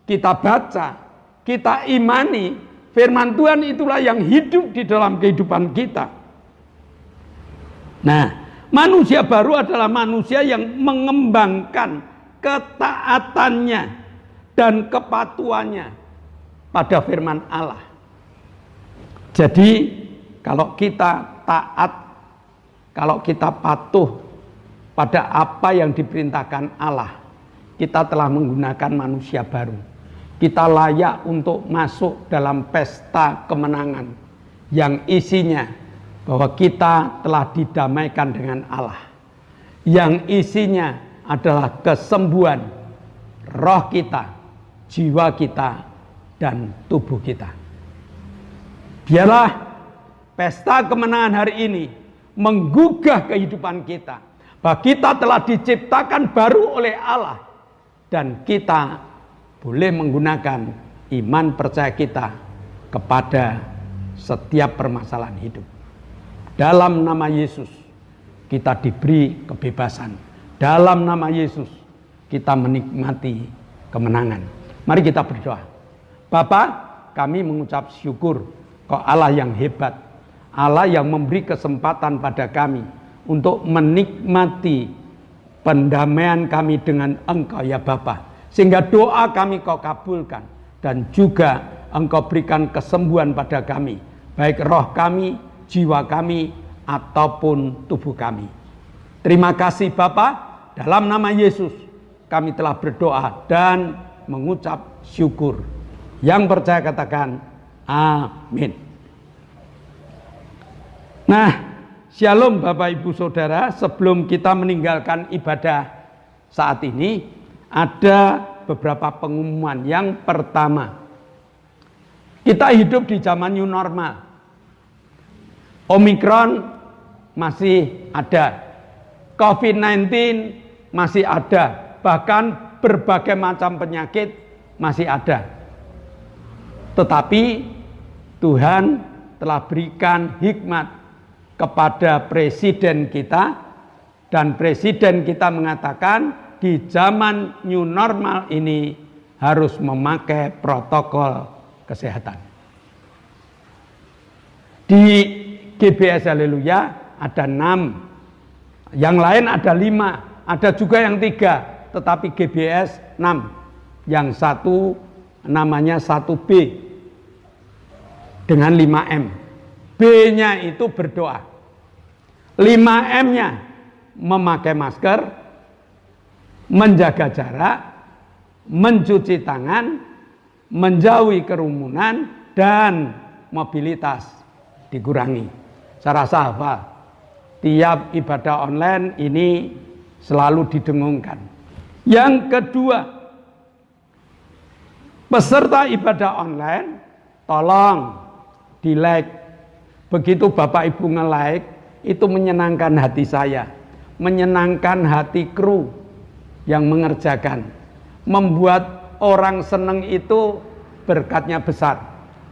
kita baca, kita imani, firman Tuhan itulah yang hidup di dalam kehidupan kita. Nah, manusia baru adalah manusia yang mengembangkan ketaatannya dan kepatuhannya pada firman Allah. Jadi kalau kita taat, kalau kita patuh pada apa yang diperintahkan Allah, kita telah menggunakan manusia baru. Kita layak untuk masuk dalam pesta kemenangan yang isinya bahwa kita telah didamaikan dengan Allah, yang isinya adalah kesembuhan roh kita, jiwa kita, dan tubuh kita. Biarlah pesta kemenangan hari ini menggugah kehidupan kita, bahwa kita telah diciptakan baru oleh Allah, dan kita boleh menggunakan iman percaya kita kepada setiap permasalahan hidup. Dalam nama Yesus kita diberi kebebasan. Dalam nama Yesus kita menikmati kemenangan. Mari kita berdoa. Bapa, kami mengucap syukur Kau Allah yang hebat, Allah yang memberi kesempatan pada kami untuk menikmati pendamaian kami dengan Engkau ya Bapa, sehingga doa kami Kau kabulkan, dan juga Engkau berikan kesembuhan pada kami, baik roh kami, jiwa kami, ataupun tubuh kami. Terima kasih Bapa, dalam nama Yesus kami telah berdoa dan mengucap syukur. Yang percaya katakan amin. Nah, shalom Bapak Ibu Saudara, sebelum kita meninggalkan ibadah saat ini, ada beberapa pengumuman. Yang pertama, kita hidup di zaman new normal. Omikron masih ada, COVID-19 masih ada, bahkan berbagai macam penyakit masih ada. Tetapi Tuhan telah berikan hikmat kepada presiden kita, dan presiden kita mengatakan di zaman new normal ini harus memakai protokol kesehatan. Di GBS Haleluya ada 6, yang lain ada 5, ada juga yang 3, tetapi GBS 6. Yang satu namanya 1B dengan 5M. B-nya itu berdoa. 5M-nya memakai masker, menjaga jarak, mencuci tangan, menjauhi kerumunan, dan mobilitas dikurangi. Saya rasa hafal. Tiap ibadah online ini selalu didengungkan. Yang kedua, peserta ibadah online tolong di-like. Begitu Bapak Ibu nge-like, itu menyenangkan hati saya, menyenangkan hati kru yang mengerjakan, membuat orang seneng. Itu berkatnya besar.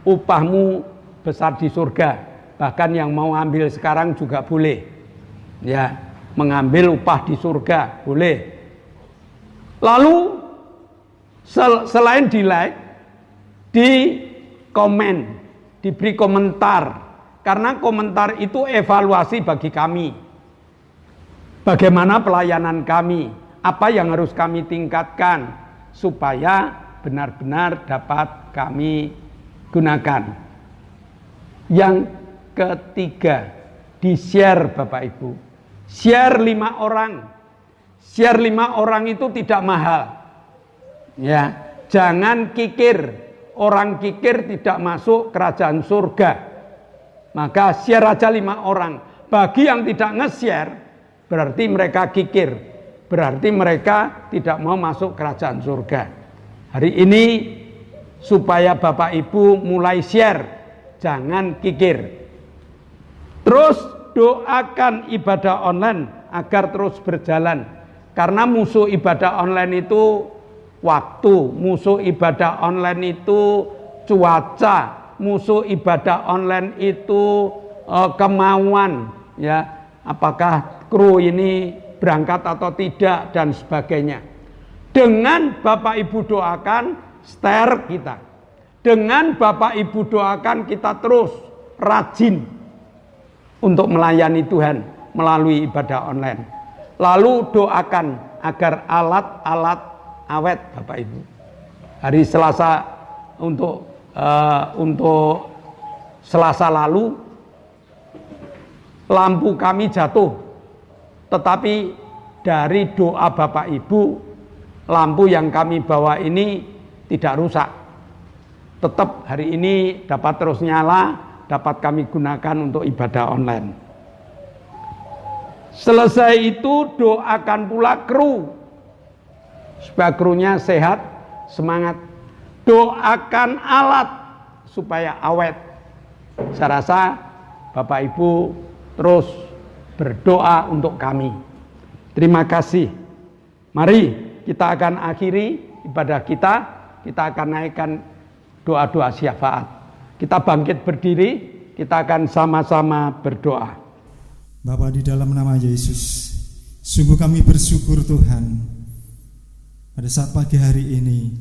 Upahmu besar di surga. Bahkan yang mau ambil sekarang juga boleh, ya, mengambil upah di surga boleh. Lalu selain di like, di komen, diberi komentar, karena komentar itu evaluasi bagi kami. Bagaimana pelayanan kami, apa yang harus kami tingkatkan supaya benar-benar dapat kami gunakan. Yang ketiga, di-share Bapak Ibu. Share 5 orang. Share 5 orang itu tidak mahal. Ya, jangan kikir. Orang kikir tidak masuk kerajaan surga. Maka share aja 5 orang. Bagi yang tidak nge-share, berarti mereka kikir. Berarti mereka tidak mau masuk kerajaan surga. Hari ini supaya Bapak Ibu mulai share, jangan kikir. Terus doakan ibadah online agar terus berjalan. Karena musuh ibadah online itu waktu, musuh ibadah online itu cuaca, musuh ibadah online itu kemauan, ya, apakah kru ini berangkat atau tidak dan sebagainya. Dengan Bapak Ibu doakan, share kita. Dengan Bapak Ibu doakan, kita terus rajin untuk melayani Tuhan melalui ibadah online. Lalu doakan agar alat-alat awet Bapak Ibu. Hari Selasa untuk Selasa lalu lampu kami jatuh, tetapi dari doa Bapak Ibu lampu yang kami bawa ini tidak rusak. Tetap hari ini dapat terus nyala, dapat kami gunakan untuk ibadah online. Selesai itu doakan pula kru supaya krunya sehat, semangat. Doakan alat supaya awet. Saya rasa Bapak Ibu terus berdoa untuk kami. Terima kasih. Mari kita akan akhiri ibadah kita. Kita akan naikkan doa-doa syafaat. Kita bangkit berdiri, kita akan sama-sama berdoa. Bapa, di dalam nama Yesus, sungguh kami bersyukur Tuhan. Pada saat pagi hari ini,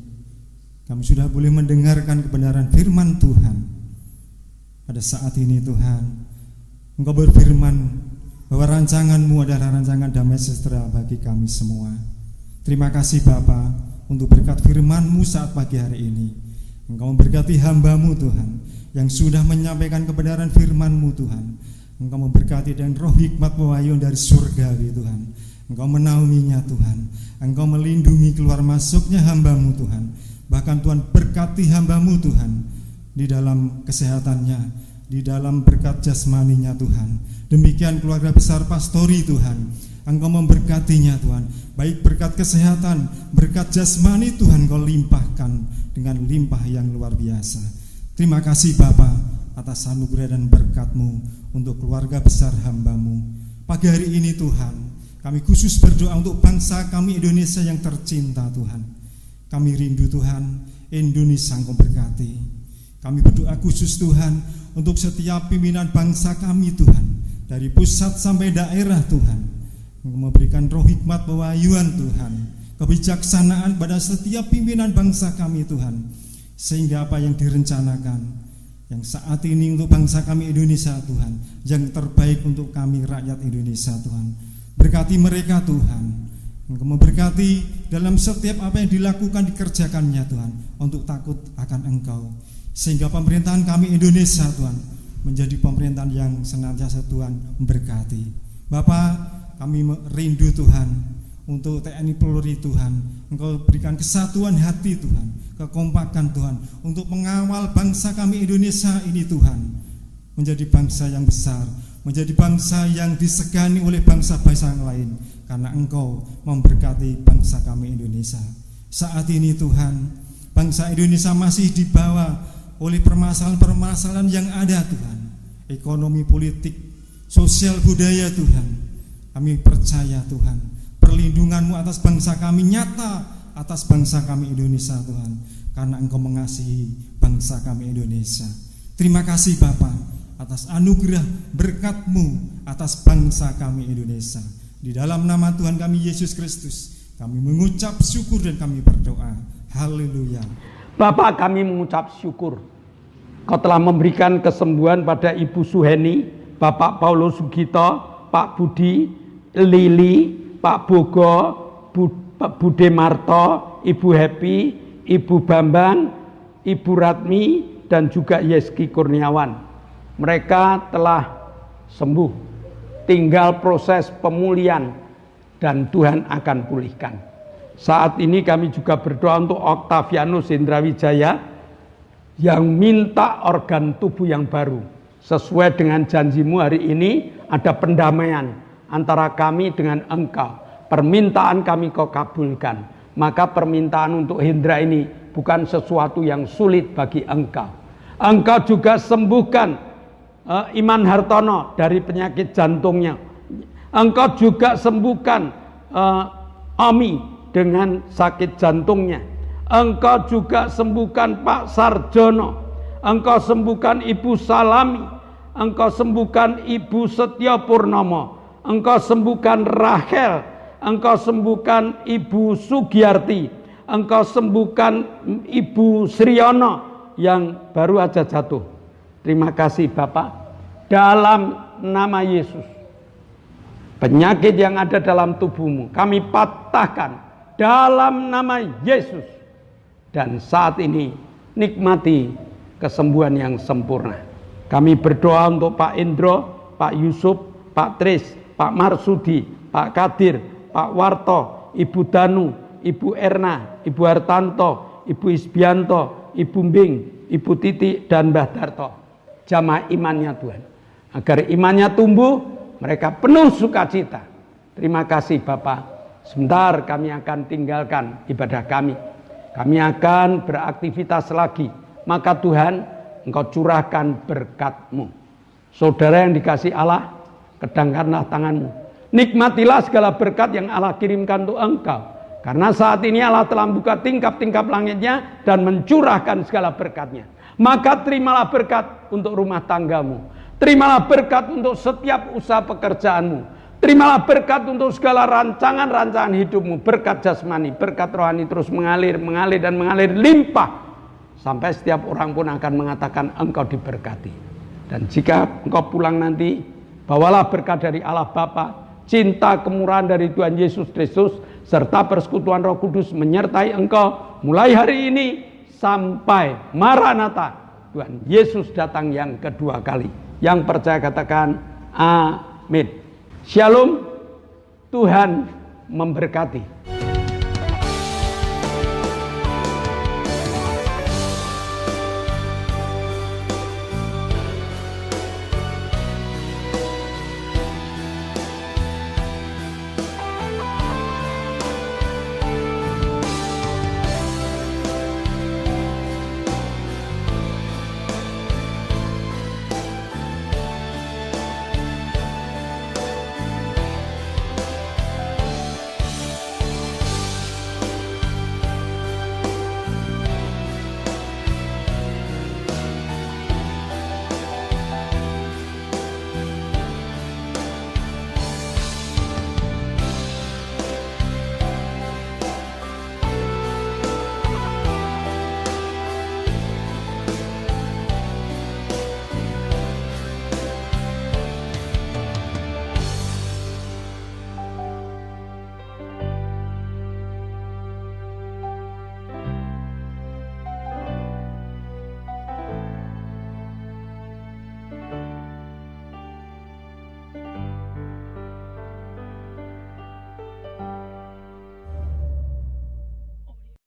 kami sudah boleh mendengarkan kebenaran firman Tuhan. Pada saat ini Tuhan, Engkau berfirman bahwa rancangan-Mu adalah rancangan damai sejahtera bagi kami semua. Terima kasih Bapa untuk berkat firman-Mu saat pagi hari ini. Engkau memberkati hamba-Mu Tuhan yang sudah menyampaikan kebenaran firman-Mu Tuhan. Engkau memberkati dan roh hikmat pewahyuan dari surgawi Tuhan. Engkau menaunginya Tuhan. Engkau melindungi keluar masuknya hamba-Mu Tuhan. Bahkan Tuhan berkati hamba-Mu Tuhan di dalam kesehatannya, di dalam berkat jasmaninya Tuhan. Demikian keluarga besar pastori Tuhan. Engkau memberkatinya Tuhan. Baik berkat kesehatan, berkat jasmani Tuhan Engkau limpahkan dengan limpah yang luar biasa. Terima kasih Bapa atas anugerah dan berkat-Mu untuk keluarga besar hamba-Mu. Pagi hari ini Tuhan, Kami khusus berdoa untuk bangsa kami Indonesia yang tercinta Tuhan. Kami rindu Tuhan, Indonesia Engkau berkati. Kami berdoa khusus Tuhan untuk setiap pimpinan bangsa kami Tuhan, dari pusat sampai daerah Tuhan. Engkau memberikan roh hikmat pewahyuan Tuhan, kebijaksanaan pada setiap pimpinan bangsa kami Tuhan, sehingga apa yang direncanakan yang saat ini untuk bangsa kami Indonesia Tuhan, yang terbaik untuk kami rakyat Indonesia Tuhan. Berkati mereka Tuhan. Engkau memberkati dalam setiap apa yang dilakukan, dikerjakannya Tuhan, untuk takut akan Engkau, sehingga pemerintahan kami Indonesia Tuhan menjadi pemerintahan yang senantiasa Tuhan memberkati. Bapa, kami rindu Tuhan untuk TNI Polri Tuhan. Engkau berikan kesatuan hati Tuhan, kekompakan Tuhan, untuk mengawal bangsa kami Indonesia ini Tuhan, menjadi bangsa yang besar, menjadi bangsa yang disegani oleh bangsa-bangsa yang lain, karena Engkau memberkati bangsa kami Indonesia. Saat ini Tuhan, bangsa Indonesia masih dibawa oleh permasalahan-permasalahan yang ada Tuhan, ekonomi, politik, sosial, budaya Tuhan. Kami percaya Tuhan, perlindungan-Mu atas bangsa kami nyata, atas bangsa kami Indonesia Tuhan, karena Engkau mengasihi bangsa kami Indonesia. Terima kasih Bapa atas anugerah berkat-Mu atas bangsa kami Indonesia. Di dalam nama Tuhan kami Yesus Kristus, kami mengucap syukur dan kami berdoa. Haleluya. Bapak, kami mengucap syukur Kau telah memberikan kesembuhan pada Ibu Suheni, Bapak Paulus Sugito, Pak Budi, Lili, Pak Bogo, Bude Marto, Ibu Happy, Ibu Bambang, Ibu Ratmi, dan juga Yeski Kurniawan. Mereka telah sembuh, tinggal proses pemulihan dan Tuhan akan pulihkan. Saat ini kami juga berdoa untuk Octavianus Indrawijaya yang minta organ tubuh yang baru. Sesuai dengan janji-Mu hari ini ada pendamaian antara kami dengan Engkau. Permintaan kami Kau kabulkan. Maka permintaan untuk Hendra ini bukan sesuatu yang sulit bagi Engkau. Engkau juga sembuhkan Iman Hartono dari penyakit jantungnya. Engkau juga sembuhkan Omi dengan sakit jantungnya. Engkau juga sembuhkan Pak Sarjono. Engkau sembuhkan Ibu Salami. Engkau sembuhkan Ibu Setio Purnomo. Engkau sembuhkan Rahel. Engkau sembuhkan Ibu Sugiyarti. Engkau sembuhkan Ibu Sriono yang baru aja jatuh. Terima kasih Bapak. Dalam nama Yesus, penyakit yang ada dalam tubuhmu kami patahkan dalam nama Yesus. Dan saat ini nikmati kesembuhan yang sempurna. Kami berdoa untuk Pak Indro, Pak Yusuf, Pak Tris, Pak Marsudi, Pak Kadir, Pak Warto, Ibu Danu, Ibu Erna, Ibu Hartanto, Ibu Isbianto, Ibu Mbing, Ibu Titi, dan Mbah Darto. Jamaah imannya Tuhan, agar imannya tumbuh, mereka penuh sukacita. Terima kasih Bapak. Sebentar kami akan tinggalkan ibadah kami. Kami akan beraktivitas lagi. Maka Tuhan, Engkau curahkan berkat-Mu. Saudara yang dikasih Allah, kedangkanlah tanganmu. Nikmatilah segala berkat yang Allah kirimkan untuk engkau. Karena saat ini Allah telah membuka tingkap-tingkap langitnya dan mencurahkan segala berkatnya. Maka terimalah berkat untuk rumah tanggamu. Terimalah berkat untuk setiap usaha pekerjaanmu. Terimalah berkat untuk segala rancangan-rancangan hidupmu. Berkat jasmani, berkat rohani terus mengalir, mengalir dan mengalir limpah. Sampai setiap orang pun akan mengatakan engkau diberkati. Dan jika engkau pulang nanti, bawalah berkat dari Allah Bapa, cinta kemurahan dari Tuhan Yesus Kristus, serta persekutuan Roh Kudus menyertai engkau mulai hari ini sampai Maranatha, Tuhan Yesus datang yang kedua kali. Yang percaya katakan amin. Shalom, Tuhan memberkati.